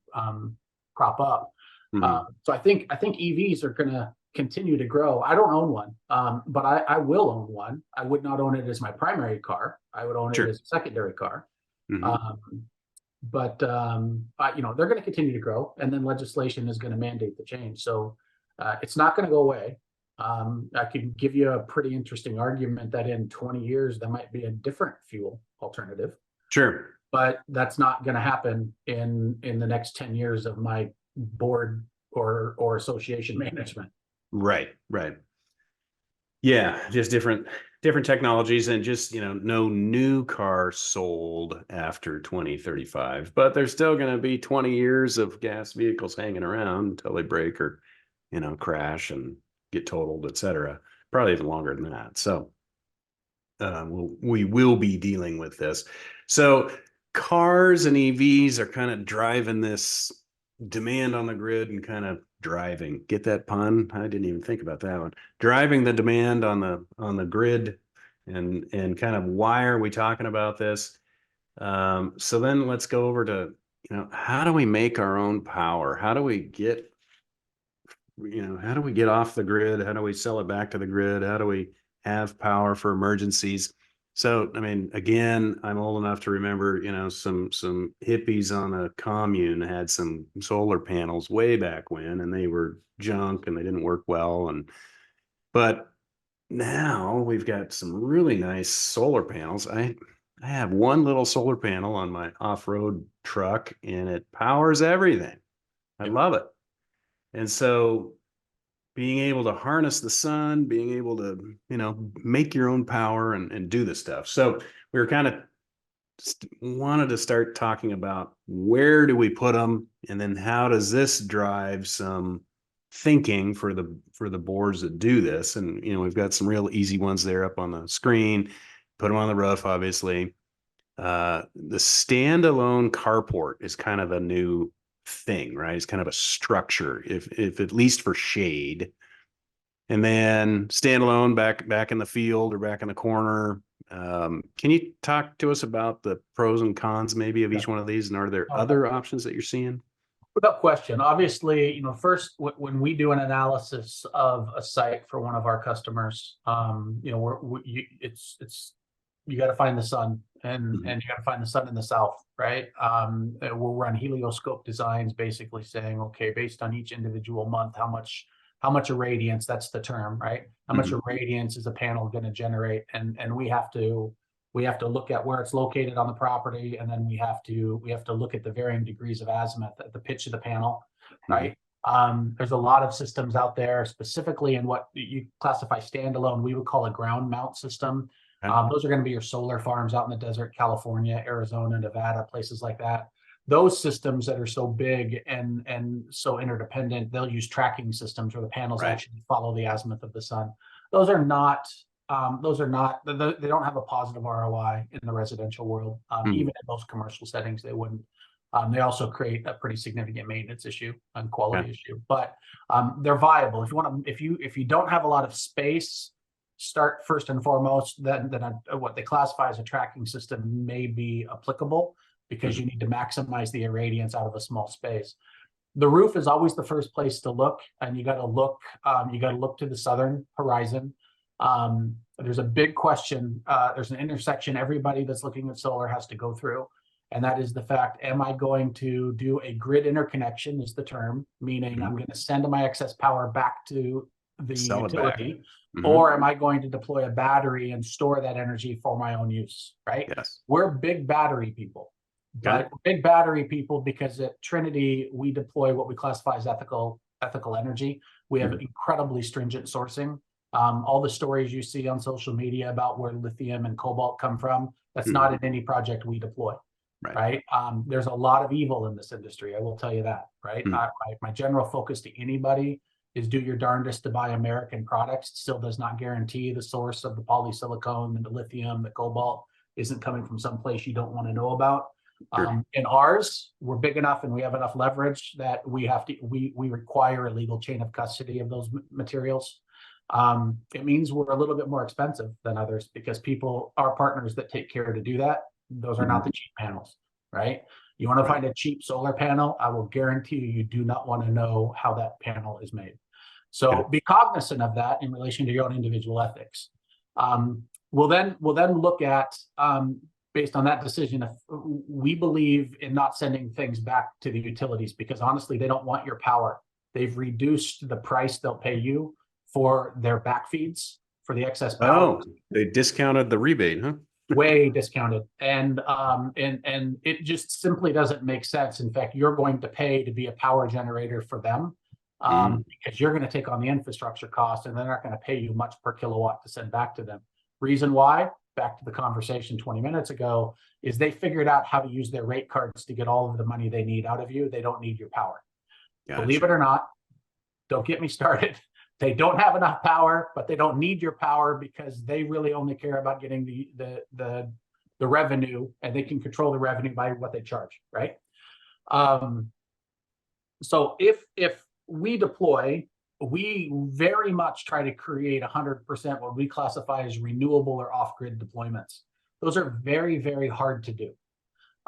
prop up. So I think EVs are going to continue to grow. I don't own one, but I will own one. I would not own it as my primary car. I would own it as a secondary car. But they're going to continue to grow, and then legislation is going to mandate the change. So it's not going to go away. I could give you a pretty interesting argument that in 20 years there might be a different fuel alternative. Sure. But that's not going to happen in the next 10 years of my board or association management. Right. Yeah, just different technologies, and just, no new car sold after 2035, but there's still going to be 20 years of gas vehicles hanging around until they break or, crash and get totaled, etc. Probably even longer than that. So we will be dealing with this. So cars and EVs are kind of driving this demand on the grid, and kind of get that pun? I didn't even think about that one. Driving the demand on the grid, and kind of why are we talking about this? So then let's go over to, how do we make our own power? How do we get off the grid? How do we sell it back to the grid? How do we have power for emergencies? So, I mean, again, I'm old enough to remember, some hippies on a commune had some solar panels way back when, and they were junk and they didn't work well. But now we've got some really nice solar panels. I have one little solar panel on my off-road truck, and it powers everything. I love it. And so being able to harness the sun, being able to, make your own power and do this stuff. So we were kind of wanted to start talking about, where do we put them? And then how does this drive some thinking for the boards that do this? And, we've got some real easy ones there up on the screen. Put them on the roof, obviously. The standalone carport is kind of a new thing, right? It's kind of a structure, if at least for shade. And then standalone back in the field or back in the corner. Can you talk to us about the pros and cons maybe of each one of these, and are there other options that you're seeing? Without question. Obviously, first, when we do an analysis of a site for one of our customers, you got to find the sun, and you got to find the sun in the south, right? We'll run helioscope designs, basically saying, okay, based on each individual month, how much irradiance, that's the term, right? How much irradiance is a panel going to generate? And we have to look at where it's located on the property, and then we have to look at the varying degrees of azimuth at the pitch of the panel, right? There's a lot of systems out there, specifically in what you classify standalone, we would call a ground mount system. Those are going to be your solar farms out in the desert, California, Arizona, Nevada, places like that. Those systems that are so big and so interdependent, they'll use tracking systems where the panels actually follow the azimuth of the sun. those are not they don't have a positive ROI in the residential world. Even in most commercial settings, they wouldn't. They also create a pretty significant maintenance issue and quality issue, but they're viable. If you want to, if you don't have a lot of space, start first and foremost. Then what they classify as a tracking system may be applicable, because you need to maximize the irradiance out of a small space. The roof is always the first place to look, and you got to look. You got to look to the southern horizon. There's a big question. There's an intersection everybody that's looking at solar has to go through. And that is the fact, am I going to do a grid interconnection is the term, meaning I'm going to send my excess power back to the utility, or am I going to deploy a battery and store that energy for my own use, right? Yes. We're big battery people, but big battery people because at Trinity, we deploy what we classify as ethical energy. We have incredibly stringent sourcing. All the stories you see on social media about where lithium and cobalt come from, that's not in any project we deploy. Right. There's a lot of evil in this industry. I will tell you that. Right. My general focus to anybody is do your darndest to buy American products. It still does not guarantee the source of the polysilicon and the lithium, the cobalt isn't coming from someplace you don't want to know about. In ours, we're big enough and we have enough leverage that we require a legal chain of custody of those materials. It means we're a little bit more expensive than others because our partners that take care to do that. Those are not the cheap panels, right? You want to find a cheap solar panel, I will guarantee you do not want to know how that panel is made. So be cognizant of that in relation to your own individual ethics. We'll then look at, based on that decision, if we believe in not sending things back to the utilities, because honestly, they don't want your power. They've reduced the price they'll pay you for their back feeds for the excess power. Oh, they discounted the rebate, huh? Way discounted, and it just simply doesn't make sense. In fact, you're going to pay to be a power generator for them, because you're going to take on the infrastructure cost, and they're not going to pay you much per kilowatt to send back to them. Reason why? Back to the conversation 20 minutes ago, is they figured out how to use their rate cards to get all of the money they need out of you. They don't need your power. Gotcha. Believe it or not, don't get me started. They don't have enough power, but they don't need your power because they really only care about getting the revenue, and they can control the revenue by what they charge, right? So if we deploy, we very much try to create 100% what we classify as renewable or off-grid deployments. Those are very, very hard to do.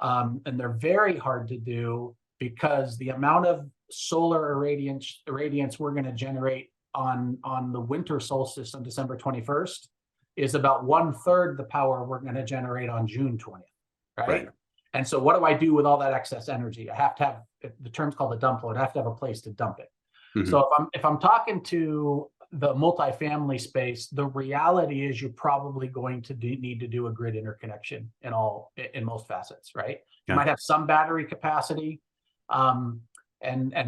And they're very hard to do because the amount of solar irradiance we're going to generate on the winter solstice on December 21st is about 1/3 the power we're going to generate on June 20th, right? And so what do I do with all that excess energy? I have to have, the term's called a dump load. I have to have a place to dump it. So if I'm talking to the multifamily space, the reality is you're probably going to need to do a grid interconnection in most facets, right? You might have some battery capacity, and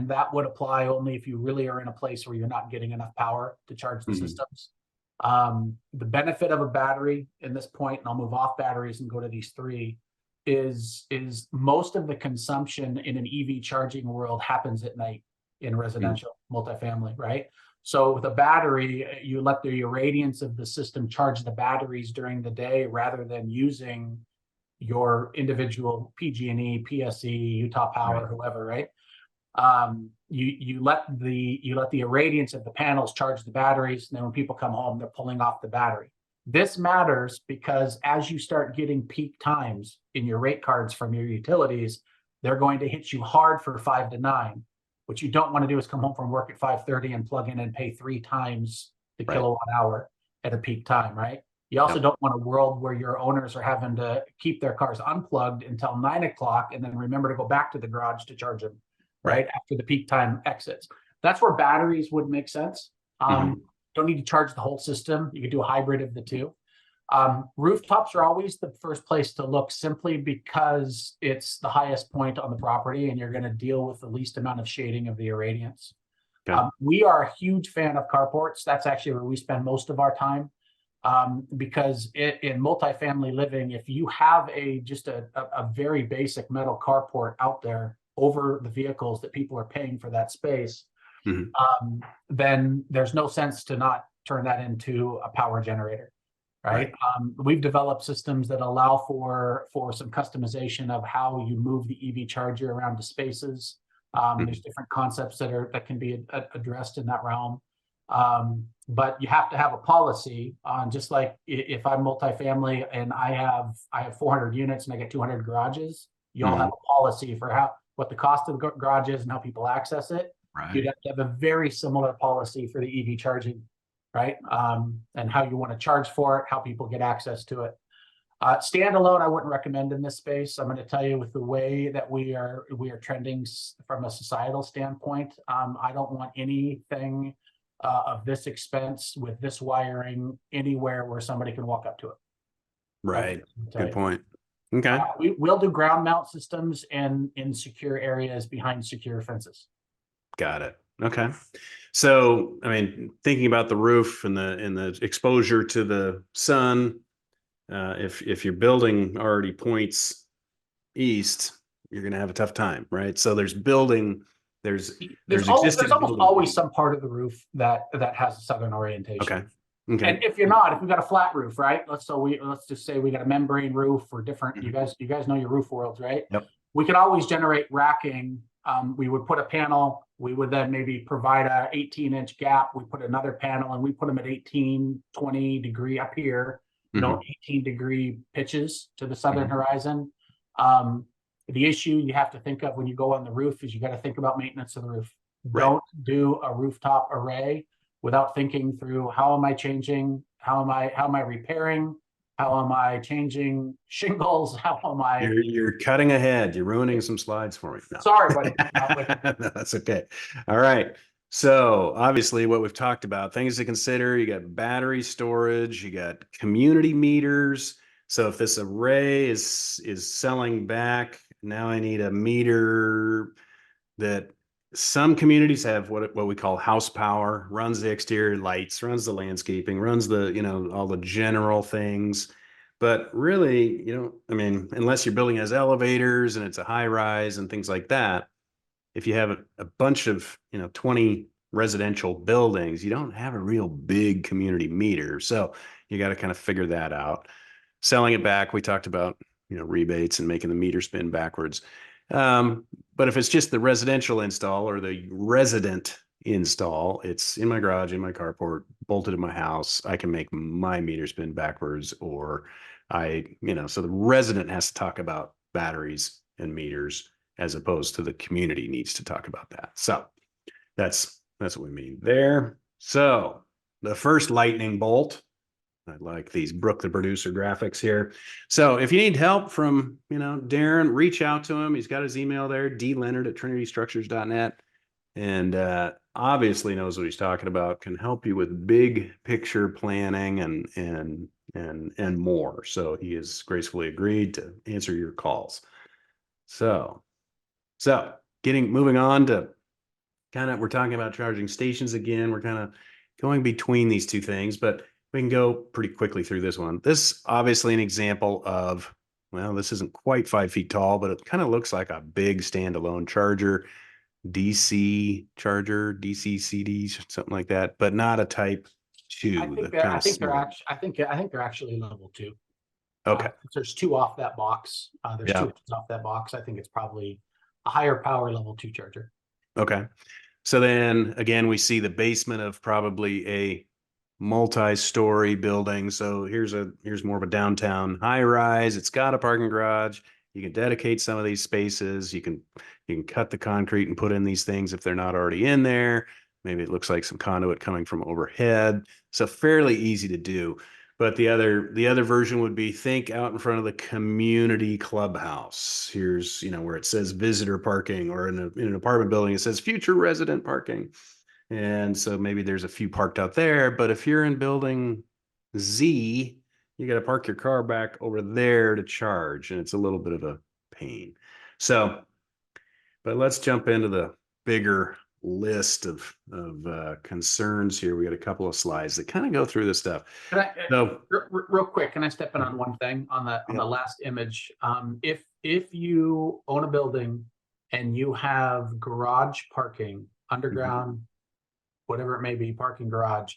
that would apply only if you really are in a place where you're not getting enough power to charge the systems. The benefit of a battery in this point, and I'll move off batteries and go to these three, is most of the consumption in an EV charging world happens at night in residential multifamily, right? So with a battery, you let the irradiance of the system charge the batteries during the day rather than using your individual PG&E, PSE, Utah Power, whoever, right? You let the irradiance of the panels charge the batteries, and then when people come home, they're pulling off the battery. This matters because as you start getting peak times in your rate cards from your utilities, they're going to hit you hard for 5 to 9. What you don't want to do is come home from work at 5:30 and plug in and pay 3 times the kilowatt hour at a peak time, right? You also don't want a world where your owners are having to keep their cars unplugged until 9 o'clock and then remember to go back to the garage to charge them, right? After the peak time exits. That's where batteries would make sense. Don't need to charge the whole system. You could do a hybrid of the two. Rooftops are always the first place to look simply because it's the highest point on the property and you're going to deal with the least amount of shading of the irradiance. We are a huge fan of carports. That's actually where we spend most of our time. Because in multifamily living, if you have just a very basic metal carport out there over the vehicles that people are paying for that space, then there's no sense to not turn that into a power generator, right? We've developed systems that allow for some customization of how you move the EV charger around the spaces. There's different concepts that can be addressed in that realm. But you have to have a policy on, just like if I'm multifamily and I have 400 units and I get 200 garages, you all have a policy for what the cost of the garage is and how people access it. Right. You'd have to have a very similar policy for the EV charging, right? And how you want to charge for it, how people get access to it. Standalone, I wouldn't recommend in this space. I'm going to tell you, with the way that we are trending from a societal standpoint, I don't want anything of this expense with this wiring anywhere where somebody can walk up to it. Right. Good point. Okay. We'll do ground mount systems in secure areas behind secure fences. Got it. Okay. So, I mean, thinking about the roof and the exposure to the sun, if your building already points east, you're going to have a tough time, right? So there's almost always some part of the roof that has a southern orientation. Okay. And if we've got a flat roof, right? Let's just say we got a membrane roof or different. You guys know your roof worlds, right? Yep. We can always generate racking. We would put a panel. We would then maybe provide a 18-inch gap. We put another panel and we put them at 18, 20 degree up here, 18-degree pitches to the southern horizon. The issue you have to think of when you go on the roof is you got to think about maintenance of the roof. Right. Don't do a rooftop array without thinking through, how am I changing? How am I repairing? How am I changing shingles? How am I? You're cutting ahead. You're ruining some slides for me. No. Sorry, buddy. No, that's okay. All right. So obviously what we've talked about, things to consider, you got battery storage, you got community meters. So if this array is selling back, now I need a meter that some communities have what we call house power, runs the exterior lights, runs the landscaping, runs the, all the general things. But really, I mean, unless your building has elevators and it's a high rise and things like that, if you have a bunch of, 20 residential buildings, you don't have a real big community meter. So you got to kind of figure that out. Selling it back, we talked about, rebates and making the meter spin backwards. But if it's just the residential install or the resident install, it's in my garage, in my carport, bolted to my house, I can make my meter spin backwards, or so the resident has to talk about batteries and meters as opposed to the community needs to talk about that. So that's what we mean there. So the first lightning bolt, I like these Brooke the producer graphics here. So if you need help from, Darin, reach out to him. He's got his email there, dleonard@trinitystructures.net. And obviously knows what he's talking about, can help you with big picture planning and more. So he has gracefully agreed to answer your calls. So moving on to we're talking about charging stations again. We're kind of going between these two things, but we can go pretty quickly through this one. This obviously an example of, well, this isn't quite 5 feet tall, but it kind of looks like a big standalone charger, DC charger, DC CD, something like that, but not a type 2. I think they're actually level 2. Okay. There's 2 off that box. There's 2 off that box. I think it's probably a higher power level 2 charger. Okay. So then again, we see the basement of probably a multi-story building. So here's more of a downtown high rise. It's got a parking garage. You can dedicate some of these spaces. You can cut the concrete and put in these things if they're not already in there. Maybe it looks like some conduit coming from overhead. So fairly easy to do. But the other version would be, think out in front of the community clubhouse. Here's, where it says visitor parking, or in an apartment building, it says future resident parking. And so maybe there's a few parked out there, but if you're in building Z, you got to park your car back over there to charge, and it's a little bit of a pain. So, but let's jump into the bigger list of concerns here. We got a couple of slides that kind of go through this stuff. Real quick, can I step in on one thing on the last image? If you own a building and you have garage parking, underground, whatever it may be, parking garage,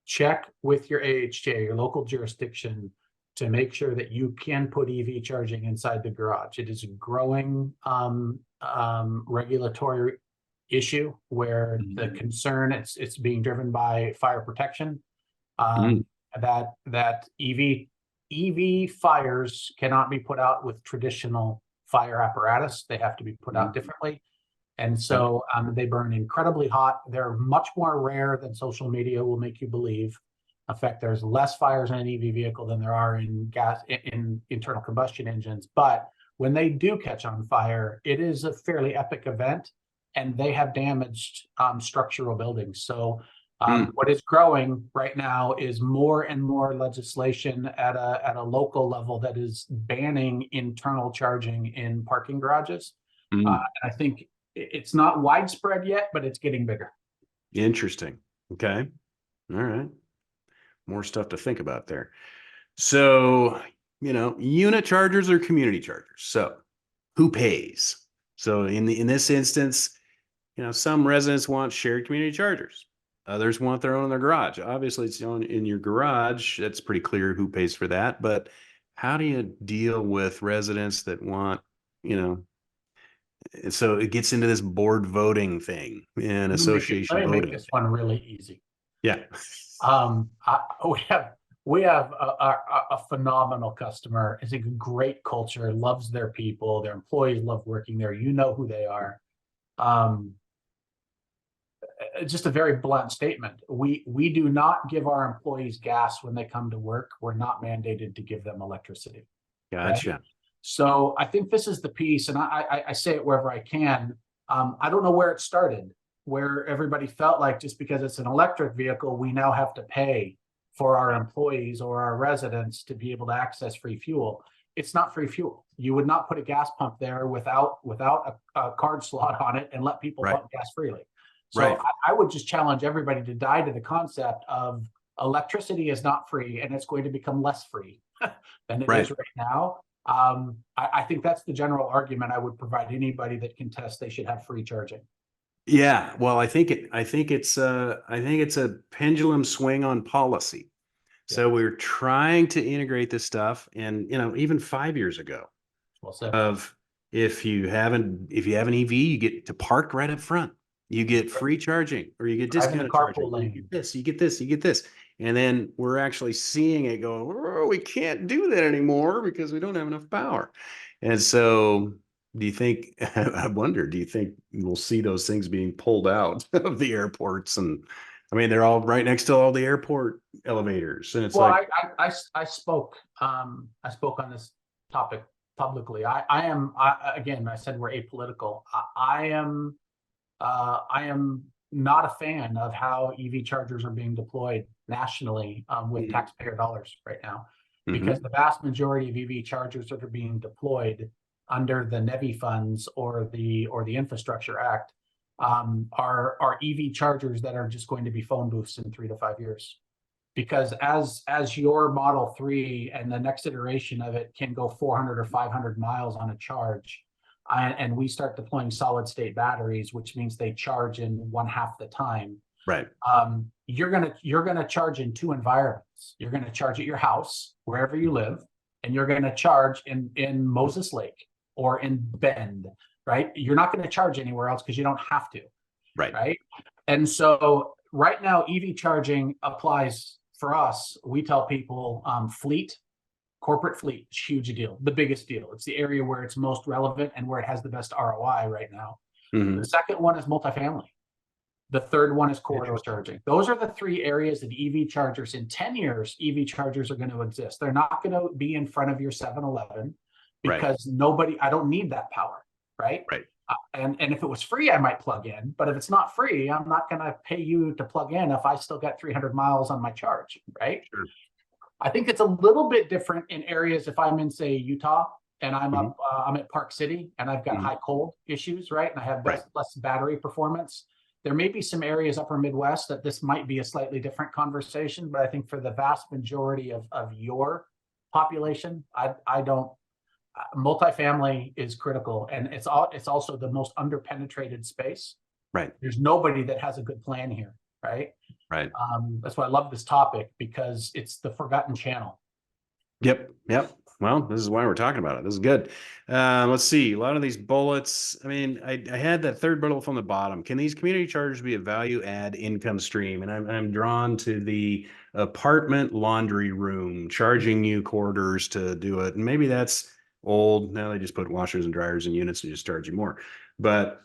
check with your AHJ, your local jurisdiction, to make sure that you can put EV charging inside the garage. It is a growing regulatory issue where the concern it's being driven by fire protection. That EV fires cannot be put out with traditional fire apparatus. They have to be put out differently. And so they burn incredibly hot. They're much more rare than social media will make you believe. In fact, there's less fires in an EV vehicle than there are in internal combustion engines. But when they do catch on fire, it is a fairly epic event, and they have damaged structural buildings. So what is growing right now is more and more legislation at a local level that is banning internal charging in parking garages. And I think it's not widespread yet, but it's getting bigger. Interesting. Okay. All right. More stuff to think about there. So, unit chargers or community chargers. So who pays? So in this instance, some residents want shared community chargers. Others want their own in their garage. Obviously, it's in your garage. That's pretty clear who pays for that. But how do you deal with residents that want, so it gets into this board voting thing and association voting. Let me voting. make this one really easy. Yeah. We have a phenomenal customer. It's a great culture, loves their people, their employees love working there. You know who they are. Just a very blunt statement. We do not give our employees gas when they come to work. We're not mandated to give them electricity. Gotcha. Right? So I think this is the piece, and I say it wherever I can. I don't know where it started, where everybody felt like just because it's an electric vehicle, we now have to pay for our employees or our residents to be able to access free fuel. It's not free fuel. You would not put a gas pump there without a card slot on it and let people pump gas freely. So I would just challenge everybody to die to the concept of electricity is not free, and it's going to become less free than it is right now. I think that's the general argument I would provide anybody that contests they should have free charging. Yeah, well, I think it's a pendulum swing on policy. So we're trying to integrate this stuff, and even 5 years ago, if you have an EV, you get to park right up front. You get free charging, or you get discounted charging. You get this, you get this, you get this. And then we're actually seeing it go, oh, we can't do that anymore because we don't have enough power. And so do you think we'll see those things being pulled out of the airports? And I mean, they're all right next to all the airport elevators. And it's I spoke on this topic publicly. Again, I said we're apolitical. I am not a fan of how EV chargers are being deployed nationally with taxpayer dollars right now, because the vast majority of EV chargers that are being deployed under the NEVI funds or the Infrastructure Act are EV chargers that are just going to be phone booths in 3 to 5 years. Because as your Model 3 and the next iteration of it can go 400 or 500 miles on a charge, and we start deploying solid state batteries, which means they charge in 1/2 the time. Right. You're gonna charge in 2 environments. You're gonna charge at your house, wherever you live, and you're gonna charge in Moses Lake or in Bend, right? You're not gonna charge anywhere else because you don't have to. Right. And so right now, EV charging applies for us. We tell people fleet. Corporate fleet is a huge deal, the biggest deal. It's the area where it's most relevant and where it has the best ROI right now. The second one is multifamily. The third one is corridor charging. Those are the 3 areas that EV chargers, in 10 years, EV chargers are going to exist. They're not going to be in front of your 7-Eleven because I don't need that power, right? And if it was free, I might plug in. But if it's not free, I'm not going to pay you to plug in if I still got 300 miles on my charge, right? Sure. I think it's a little bit different in areas if I'm in, say, Utah, and I'm at Park City, and I've got high cold issues, right? And I have less battery performance. There may be some areas upper Midwest that this might be a slightly different conversation, but I think for the vast majority of your population, I don't. Multifamily is critical, and it's also the most underpenetrated space. Right. There's nobody that has a good plan here, right? Right. That's why I love this topic, because it's the forgotten channel. Yep. Well, this is why we're talking about it. This is good. Let's see. A lot of these bullets. I mean, I had that third bullet from the bottom. Can these community chargers be a value add income stream? And I'm drawn to the apartment laundry room, charging you quarters to do it. And maybe that's old. Now they just put washers and dryers in units and just charge you more. But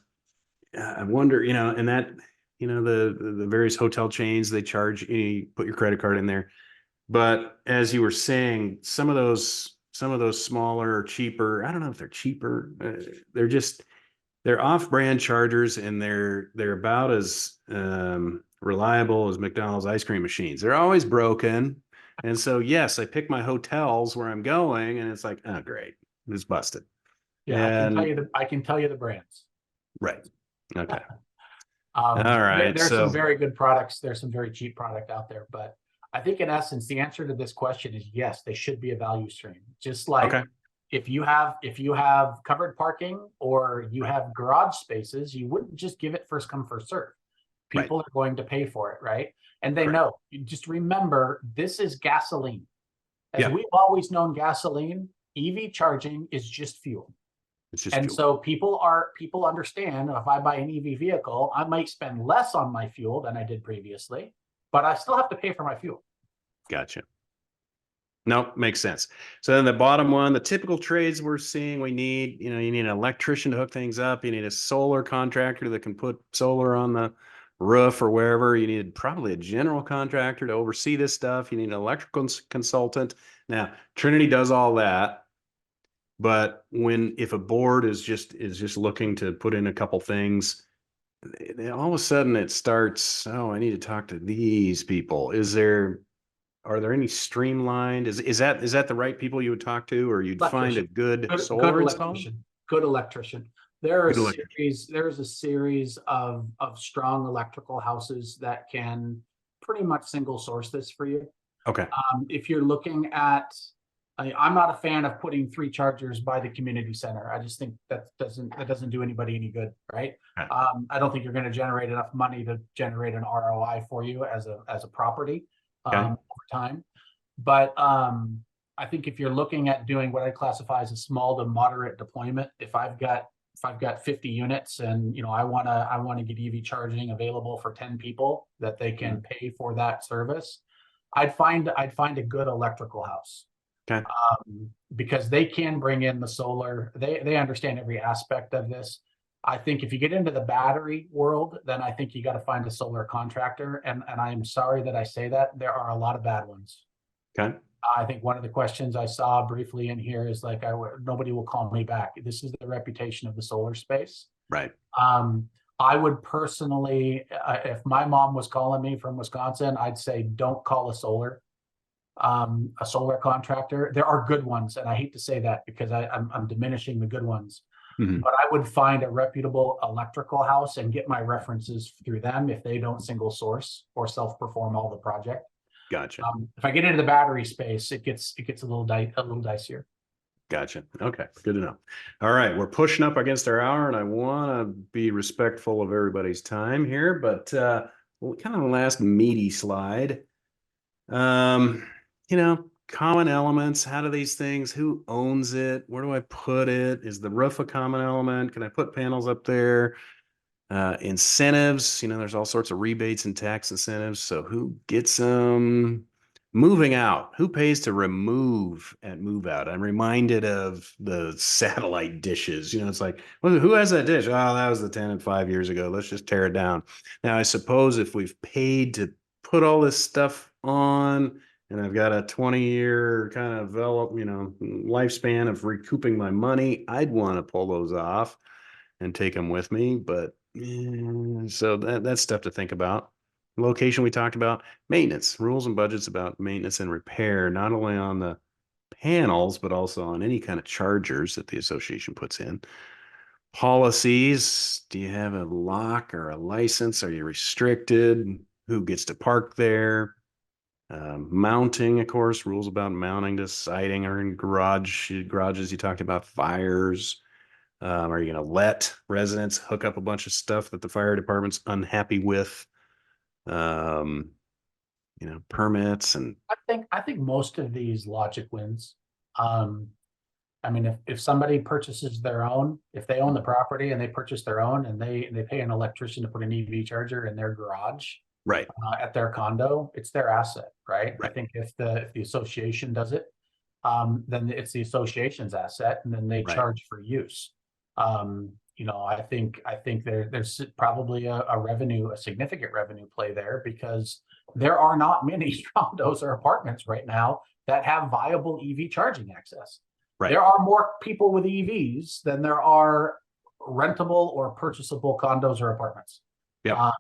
I wonder, and that, the various hotel chains, they charge you put your credit card in there. But as you were saying, some of those smaller, cheaper, I don't know if they're cheaper. They're off-brand chargers, and they're about as reliable as McDonald's ice cream machines. They're always broken. And so, yes, I pick my hotels where I'm going, and it's like, oh, great, it's busted. Yeah, And I can tell you the brands. right. Okay. All right. There's So some very good products. There's some very cheap product out there, but I think in essence, the answer to this question is yes, they should be a value stream. Just like okay. if you have covered parking or you have garage spaces, you wouldn't just give it first come, first serve. People are going to pay for it, right? And they know. You just remember, this is gasoline. As we've always known gasoline, EV charging is just fuel. It's just and fuel. So people understand, if I buy an EV vehicle, I might spend less on my fuel than I did previously, but I still have to pay for my fuel. Gotcha. No, makes sense. So then the bottom one, the typical trades we're seeing, you need an electrician to hook things up. You need a solar contractor that can put solar on the roof or wherever. You need probably a general contractor to oversee this stuff. You need an electrical consultant. Now, Trinity does all that. But if a board is just looking to put in a couple things, all of a sudden it starts, oh, I need to talk to these people. Are there any streamlined? Is that the right people you would talk to, or you'd find a good solar installer? Good electrician. There's a series of strong electrical houses that can pretty much single source this for you. Okay. If you're looking at, I'm not a fan of putting 3 chargers by the community center. I just think that doesn't do anybody any good, right? Okay. I don't think you're going to generate enough money to generate an ROI for you as a property over time. But I think if you're looking at doing what I classify as a small to moderate deployment, if I've got 50 units and I want to get EV charging available for 10 people that they can pay for that service, I'd find a good electrical house. Okay. Because they can bring in the solar. They understand every aspect of this. I think if you get into the battery world, then I think you got to find a solar contractor. And I'm sorry that I say that. There are a lot of bad ones. Okay. I think one of the questions I saw briefly in here is like, nobody will call me back. This is the reputation of the solar space. Right. I would personally, if my mom was calling me from Wisconsin, I'd say don't call a solar contractor. There are good ones, and I hate to say that because I'm diminishing the good ones. Mm-hmm. But I would find a reputable electrical house and get my references through them if they don't single source or self-perform all the project. Gotcha. If I get into the battery space, it gets a little dicier. Gotcha. Okay, good to know. All right, we're pushing up against our hour, and I want to be respectful of everybody's time here, but kind of the last meaty slide. Common elements. How do these things? Who owns it? Where do I put it? Is the roof a common element? Can I put panels up there? Incentives. There's all sorts of rebates and tax incentives. So who gets them? Moving out. Who pays to remove and move out? I'm reminded of the satellite dishes. It's like, well, who has that dish? Oh, that was the tenant 5 years ago. Let's just tear it down. Now, I suppose if we've paid to put all this stuff on, and I've got a 20-year kind of lifespan of recouping my money, I'd want to pull those off and take them with me. But so that's stuff to think about. Location we talked about, maintenance, rules and budgets about maintenance and repair, not only on the panels, but also on any kind of chargers that the association puts in. Policies, do you have a lock or a license? Are you restricted? Who gets to park there? Mounting, of course, rules about mounting to siding or in garages. You talked about fires. Are you going to let residents hook up a bunch of stuff that the fire department's unhappy with? permits and. I think most of these logic wins. I mean, if somebody purchases their own, if they own the property and they purchase their own and they pay an electrician to put an EV charger in their garage, Right. at their condo, it's their asset, right? Right. I think if the association does it, then it's the association's asset, and then they Right. charge for use. I think there's probably a significant revenue play there, because there are not many condos or apartments right now that have viable EV charging access. Right. There are more people with EVs than there are rentable or purchasable condos or apartments. Yeah.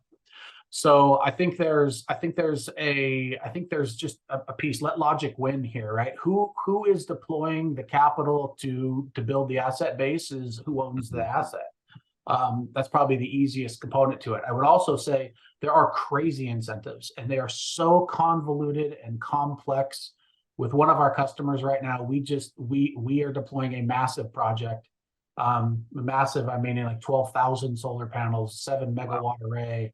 So I think there's just a piece. Let logic win here, right? Who is deploying the capital to build the asset base is who owns the asset. That's probably the easiest component to it. I would also say there are crazy incentives, and they are so convoluted and complex. With one of our customers right now, we are deploying a massive project. Massive, I mean, like 12,000 solar panels, 7 megawatt array.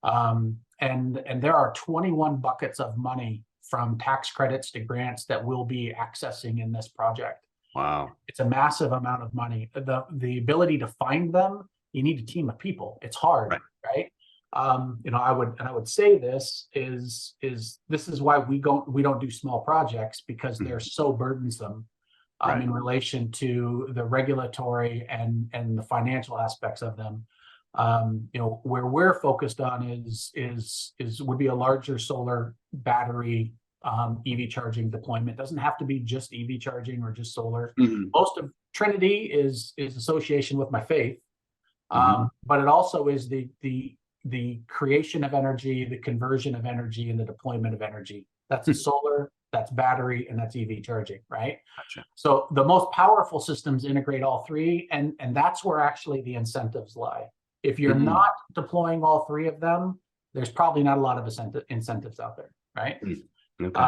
And there are 21 buckets of money, from tax credits to grants, that we'll be accessing in this project. Wow. It's a massive amount of money. The ability to find them, you need a team of people. It's hard, right? I would say this is why we don't do small projects, because they're so burdensome in relation to the regulatory and the financial aspects of them. Where we're focused on would be a larger solar battery EV charging deployment. Doesn't have to be just EV charging or just solar. Most of Trinity is association with my faith, but it also is the creation of energy, the conversion of energy, and the deployment of energy. That's solar, that's battery, and that's EV charging, right? Gotcha. So the most powerful systems integrate all three, and that's where actually the incentives lie. If you're not deploying all three of them, there's probably not a lot of incentives out there, right? Okay.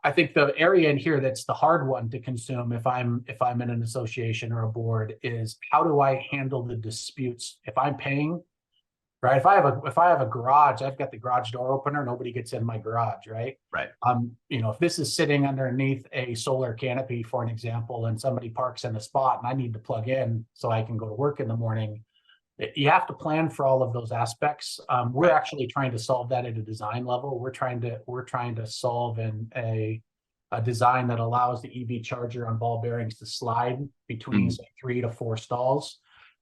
I think the area in here that's the hard one to consume, if I'm in an association or a board, is how do I handle the disputes if I'm paying, right? If I have a garage, I've got the garage door opener, nobody gets in my garage, right? Right. If this is sitting underneath a solar canopy, for an example, and somebody parks in a spot and I need to plug in so I can go to work in the morning, you have to plan for all of those aspects. We're actually trying to solve that at a design level. We're trying to solve a design that allows the EV charger on ball bearings to slide between say 3 to 4 stalls,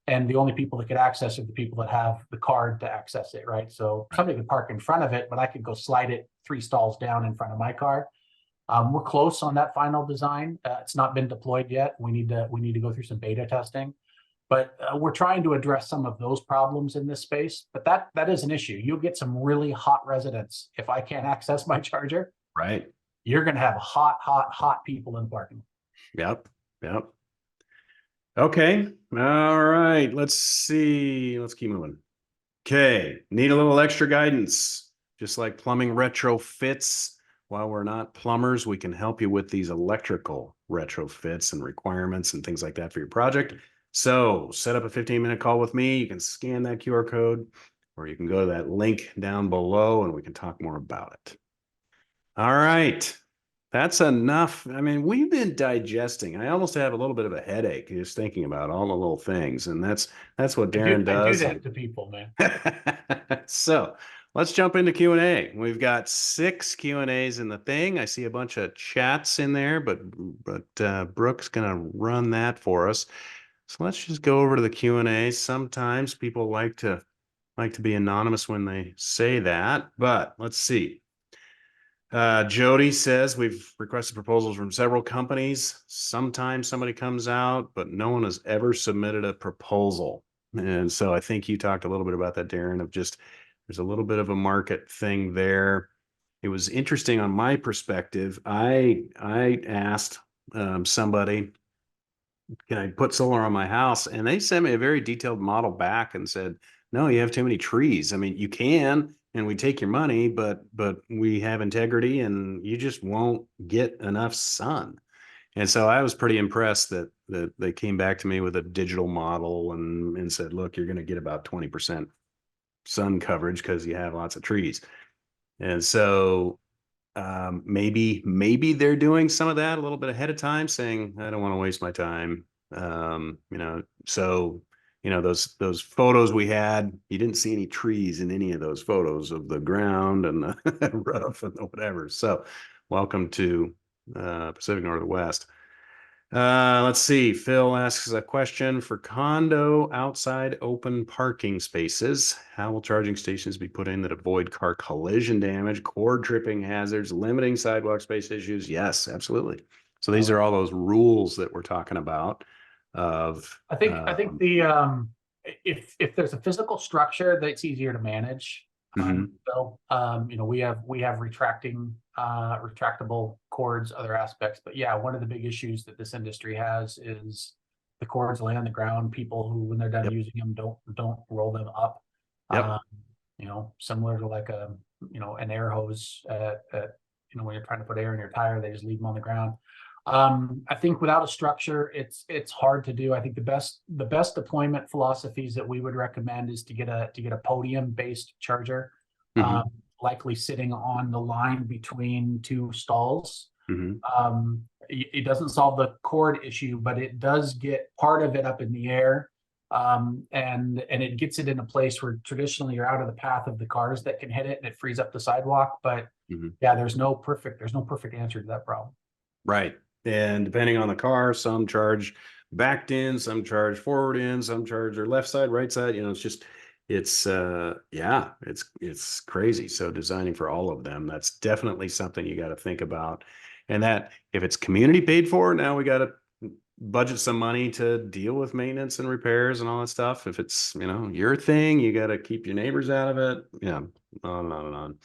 and the only people that could access it are the people that have the card to access it, right? So somebody could park in front of it, but I could go slide it 3 stalls down in front of my car. We're close on that final design. It's not been deployed yet. We need to go through some beta testing. But we're trying to address some of those problems in this space. But that is an issue. You'll get some really hot residents. If I can't access my charger, right, you're going to have hot people in the parking lot. Yep. Okay. All right. Let's see. Let's keep moving. Okay. Need a little extra guidance. Just like plumbing retrofits. While we're not plumbers, we can help you with these electrical retrofits and requirements and things like that for your project. So set up a 15-minute call with me. You can scan that QR code, or you can go to that link down below and we can talk more about it. All right. That's enough. I mean, we've been digesting. I almost have a little bit of a headache just thinking about all the little things. And that's what Darin does. I do that to people, man. So let's jump into Q&A. We've got 6 Q&As in the thing. I see a bunch of chats in there, but Brooke's going to run that for us. So let's just go over to the Q&A. Sometimes people like to be anonymous when they say that, but let's see. Jody says we've requested proposals from several companies. Sometimes somebody comes out, but no one has ever submitted a proposal. And so I think you talked a little bit about that, Darin, of just there's a little bit of a market thing there. It was interesting on my perspective. I asked somebody, can I put solar on my house? And they sent me a very detailed model back and said, no, you have too many trees. I mean, you can, and we take your money, but we have integrity and you just won't get enough sun. And so I was pretty impressed that they came back to me with a digital model and said, look, you're going to get about 20% sun coverage because you have lots of trees. And so maybe they're doing some of that a little bit ahead of time, saying, I don't want to waste my time. So those photos we had, you didn't see any trees in any of those photos of the ground and the roof and the whatever. So welcome to Pacific Northwest. Let's see. Phil asks a question for condo outside open parking spaces. How will charging stations be put in that avoid car collision damage, cord tripping hazards, limiting sidewalk space issues? Yes, absolutely. So these are all those rules that we're talking about. I think the if there's a physical structure that's easier to manage, so we have retractable cords, other aspects. But yeah, one of the big issues that this industry has is the cords lay on the ground. People who, when they're done using them, don't roll them up. Similar to like an air hose when you're trying to put air in your tire, they just leave them on the ground. I think without a structure, it's hard to do. I think the best deployment philosophies that we would recommend is to get a podium based charger, likely sitting on the line between two stalls. It doesn't solve the cord issue, but it does get part of it up in the air, and it gets it in a place where traditionally you're out of the path of the cars that can hit it, and it frees up the sidewalk. But yeah, there's no perfect answer to that problem. Right. And depending on the car, some charge backed in, some charge forward in, some charge their left side, right side. It's crazy. So designing for all of them, that's definitely something you got to think about. And that if it's community paid for, now we got to budget some money to deal with maintenance and repairs and all that stuff. If it's, your thing, you got to keep your neighbors out of it. Yeah. On and on and on.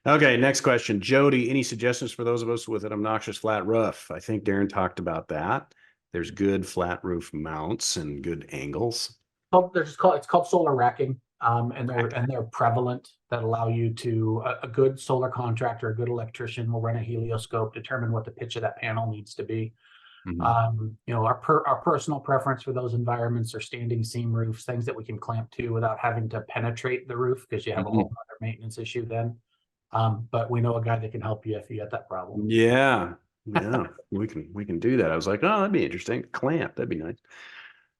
Okay, next question. Jody, any suggestions for those of us with an obnoxious flat roof? I think Darin talked about that. There's good flat roof mounts and good angles. It's called solar racking, and they're prevalent, that allow you to a good solar contractor, a good electrician will run a helioscope, determine what the pitch of that panel needs to be. Our personal preference for those environments are standing seam roofs, things that we can clamp to without having to penetrate the roof, because you have a whole other maintenance issue then. But we know a guy that can help you if you got that problem. Yeah, we can do that. I was like, oh, that'd be interesting. Clamp, that'd be nice.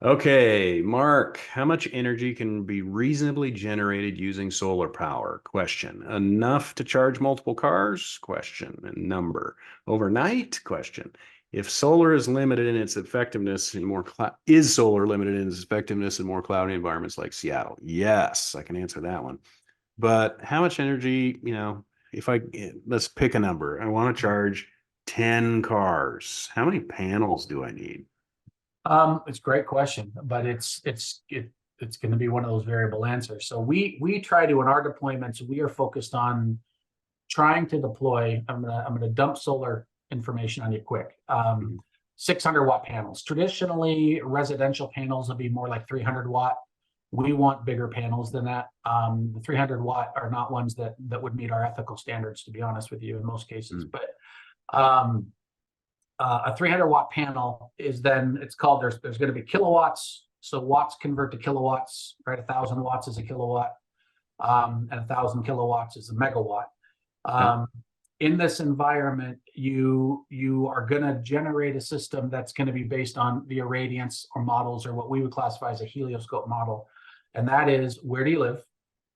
Okay, Mark, how much energy can be reasonably generated using solar power? Question. Enough to charge multiple cars? Question. And number. Overnight? Question. If solar is limited in its effectiveness in more is solar limited in its effectiveness in more cloudy environments like Seattle? Yes, I can answer that one. But how much energy, let's pick a number. I want to charge 10 cars. How many panels do I need? It's a great question, but it's going to be one of those variable answers. So we try to, in our deployments, we are focused on trying to deploy. I'm gonna dump solar information on you quick. 600 watt panels. Traditionally, residential panels will be more like 300 watt. We want bigger panels than that. The 300 watt are not ones that would meet our ethical standards, to be honest with you, in most cases. But a 300 watt panel is then, it's called, there's going to be kilowatts. So watts convert to kilowatts, right? 1,000 watts is a kilowatt, and 1,000 kilowatts is a megawatt. In this environment, you are going to generate a system that's going to be based on the irradiance or models, or what we would classify as a helioscope model. And that is, where do you live?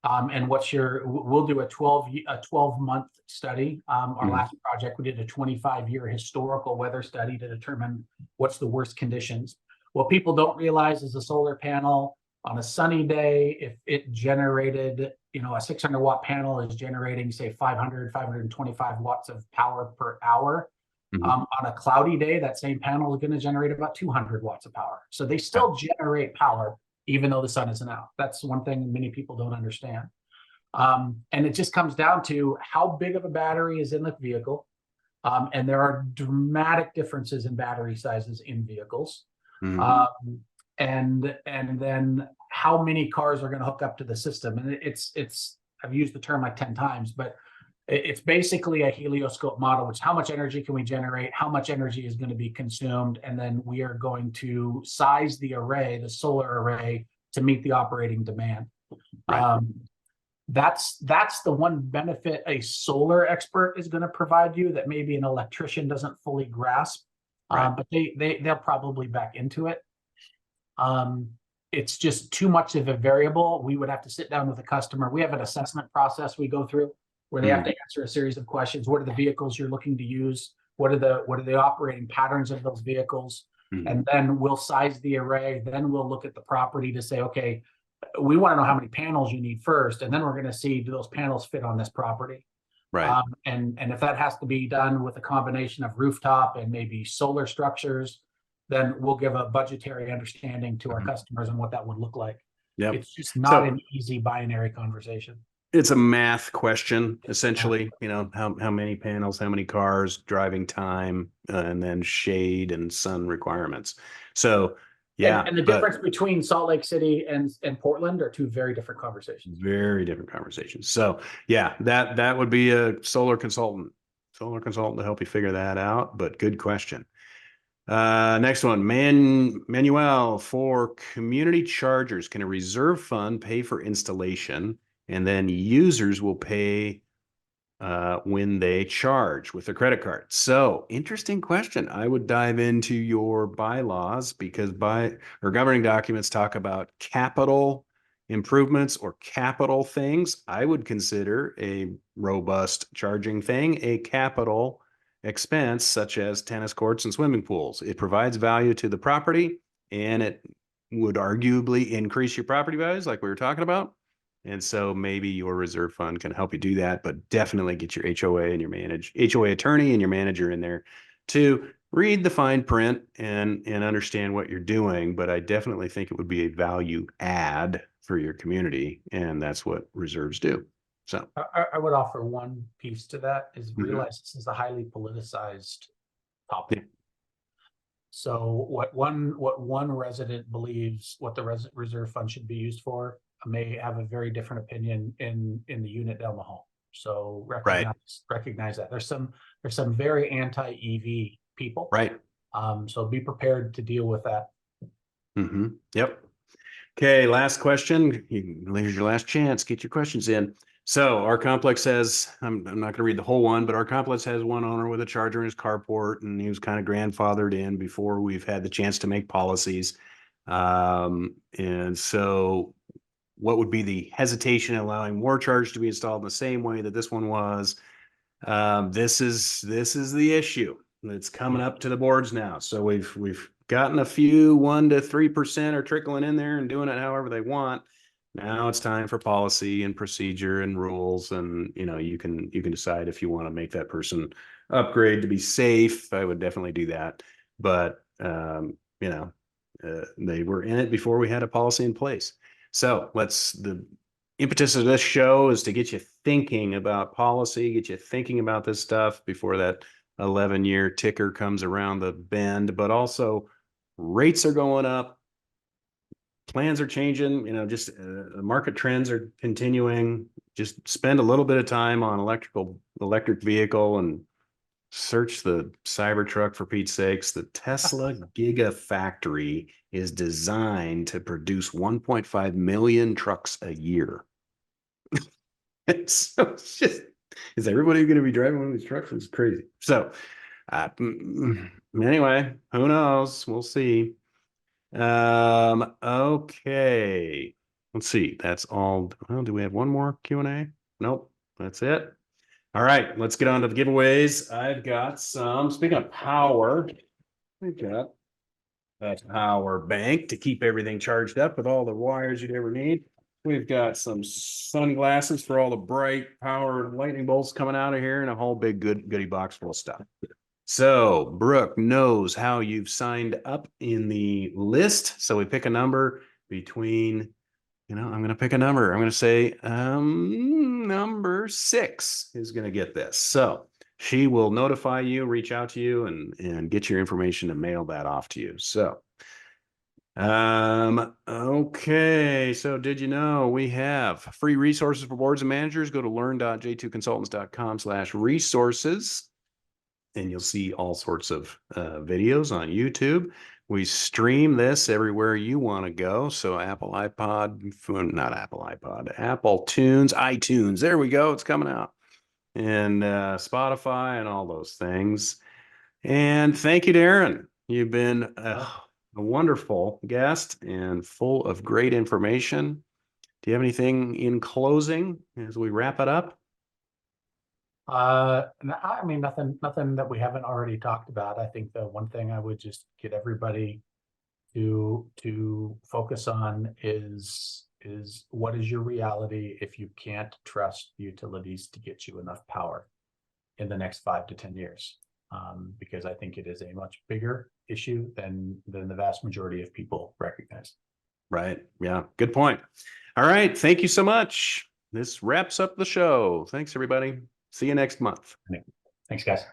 And we'll do a 12-month study. Our last project, we did a 25-year historical weather study to determine what's the worst conditions. What people don't realize is a solar panel on a sunny day, if it generated, a 600 watt panel is generating, say, 525 watts of power per hour. On a cloudy day, that same panel is going to generate about 200 watts of power. So they still generate power, even though the sun isn't out. That's one thing many people don't understand. And it just comes down to how big of a battery is in the vehicle. And there are dramatic differences in battery sizes in vehicles. And then how many cars are going to hook up to the system. And I've used the term like 10 times, but it's basically a helioscope model, which how much energy can we generate, how much energy is going to be consumed, and then we are going to size the array, the solar array, to meet the operating demand. That's the one benefit a solar expert is going to provide you that maybe an electrician doesn't fully grasp. Right. But they'll probably back into it. It's just too much of a variable. We would have to sit down with a customer. We have an assessment process we go through where they have to answer a series of questions. What are the vehicles you're looking to use? What are the operating patterns of those vehicles? And then we'll size the array. Then we'll look at the property to say, okay, we want to know how many panels you need first, and then we're going to see, do those panels fit on this property? Right. And if that has to be done with a combination of rooftop and maybe solar structures, then we'll give a budgetary understanding to our customers on what that would look like. Yep. It's just not an easy binary conversation. It's a math question, essentially. You know, how many panels, how many cars, driving time, and then shade and sun requirements. So yeah. And the difference between Salt Lake City and Portland are two very different conversations. Very different conversations. So yeah, that would be a solar consultant to help you figure that out. But good question. Next one, Manuel, for community chargers, can a reserve fund pay for installation and then users will pay when they charge with their credit card? So interesting question. I would dive into your bylaws because governing documents talk about capital improvements or capital things. I would consider a robust charging thing a capital expense, such as tennis courts and swimming pools. It provides value to the property and it would arguably increase your property values like we were talking about. And so maybe your reserve fund can help you do that, but definitely get your HOA and your HOA attorney and your manager in there to read the fine print and understand what you're doing. But I definitely think it would be a value add for your community, and that's what reserves do. So I would offer one piece to that is realize this is a highly politicized topic. So what one resident believes what the reserve fund should be used for may have a very different opinion in the unit down the hall. So recognize that there's some very anti-EV people. Right. So be prepared to deal with that. Yep. Okay. Last question. Here's your last chance. Get your questions in. So our complex has, I'm not going to read the whole one, but our complex has one owner with a charger in his carport, and he was kind of grandfathered in before we've had the chance to make policies. And so what would be the hesitation in allowing more charge to be installed in the same way that this one was? This is the issue that's coming up to the boards now. So we've gotten a few 1 to 3% are trickling in there and doing it however they want. Now it's time for policy and procedure and rules, and you can decide if you want to make that person upgrade to be safe. I would definitely do that, but they were in it before we had a policy in place. So the impetus of this show is to get you thinking about policy, get you thinking about this stuff before that 11-year ticker comes around the bend, but also rates are going up. Plans are changing, market trends are continuing. Just spend a little bit of time on electric vehicle and search the Cybertruck for Pete's sakes. The Tesla Gigafactory is designed to produce 1.5 million trucks a year. So it's just, is everybody going to be driving one of these trucks? It's crazy. So anyway, who knows? We'll see. Okay. Let's see. That's all. Well, do we have one more Q&A? Nope. That's it. All right. Let's get on to the giveaways. I've got some, speaking of power, we've got a power bank to keep everything charged up with all the wires you'd ever need. We've got some sunglasses for all the bright power lightning bolts coming out of here, and a whole big goodie box full of stuff. So Brooke knows how you've signed up in the list. So we pick a number between, I'm going to pick a number. I'm going to say number 6 is going to get this. So she will notify you, reach out to you, and get your information and mail that off to you. So, okay. So did you know we have free resources for boards and managers? Go to learn.j2consultants.com/resources. And you'll see all sorts of videos on YouTube. We stream this everywhere you want to go. So Apple iPod, not Apple iPod, Apple Tunes, iTunes. There we go. It's coming out. And Spotify and all those things. And thank you, Darin. You've been a wonderful guest and full of great information. Do you have anything in closing as we wrap it up? I mean, nothing that we haven't already talked about. I think the one thing I would just get everybody to focus on is what is your reality if you can't trust utilities to get you enough power in the next 5 to 10 years? Because I think it is a much bigger issue than the vast majority of people recognize. Right. Yeah. Good point. All right. Thank you so much. This wraps up the show. Thanks, everybody. See you next month. Thanks, guys.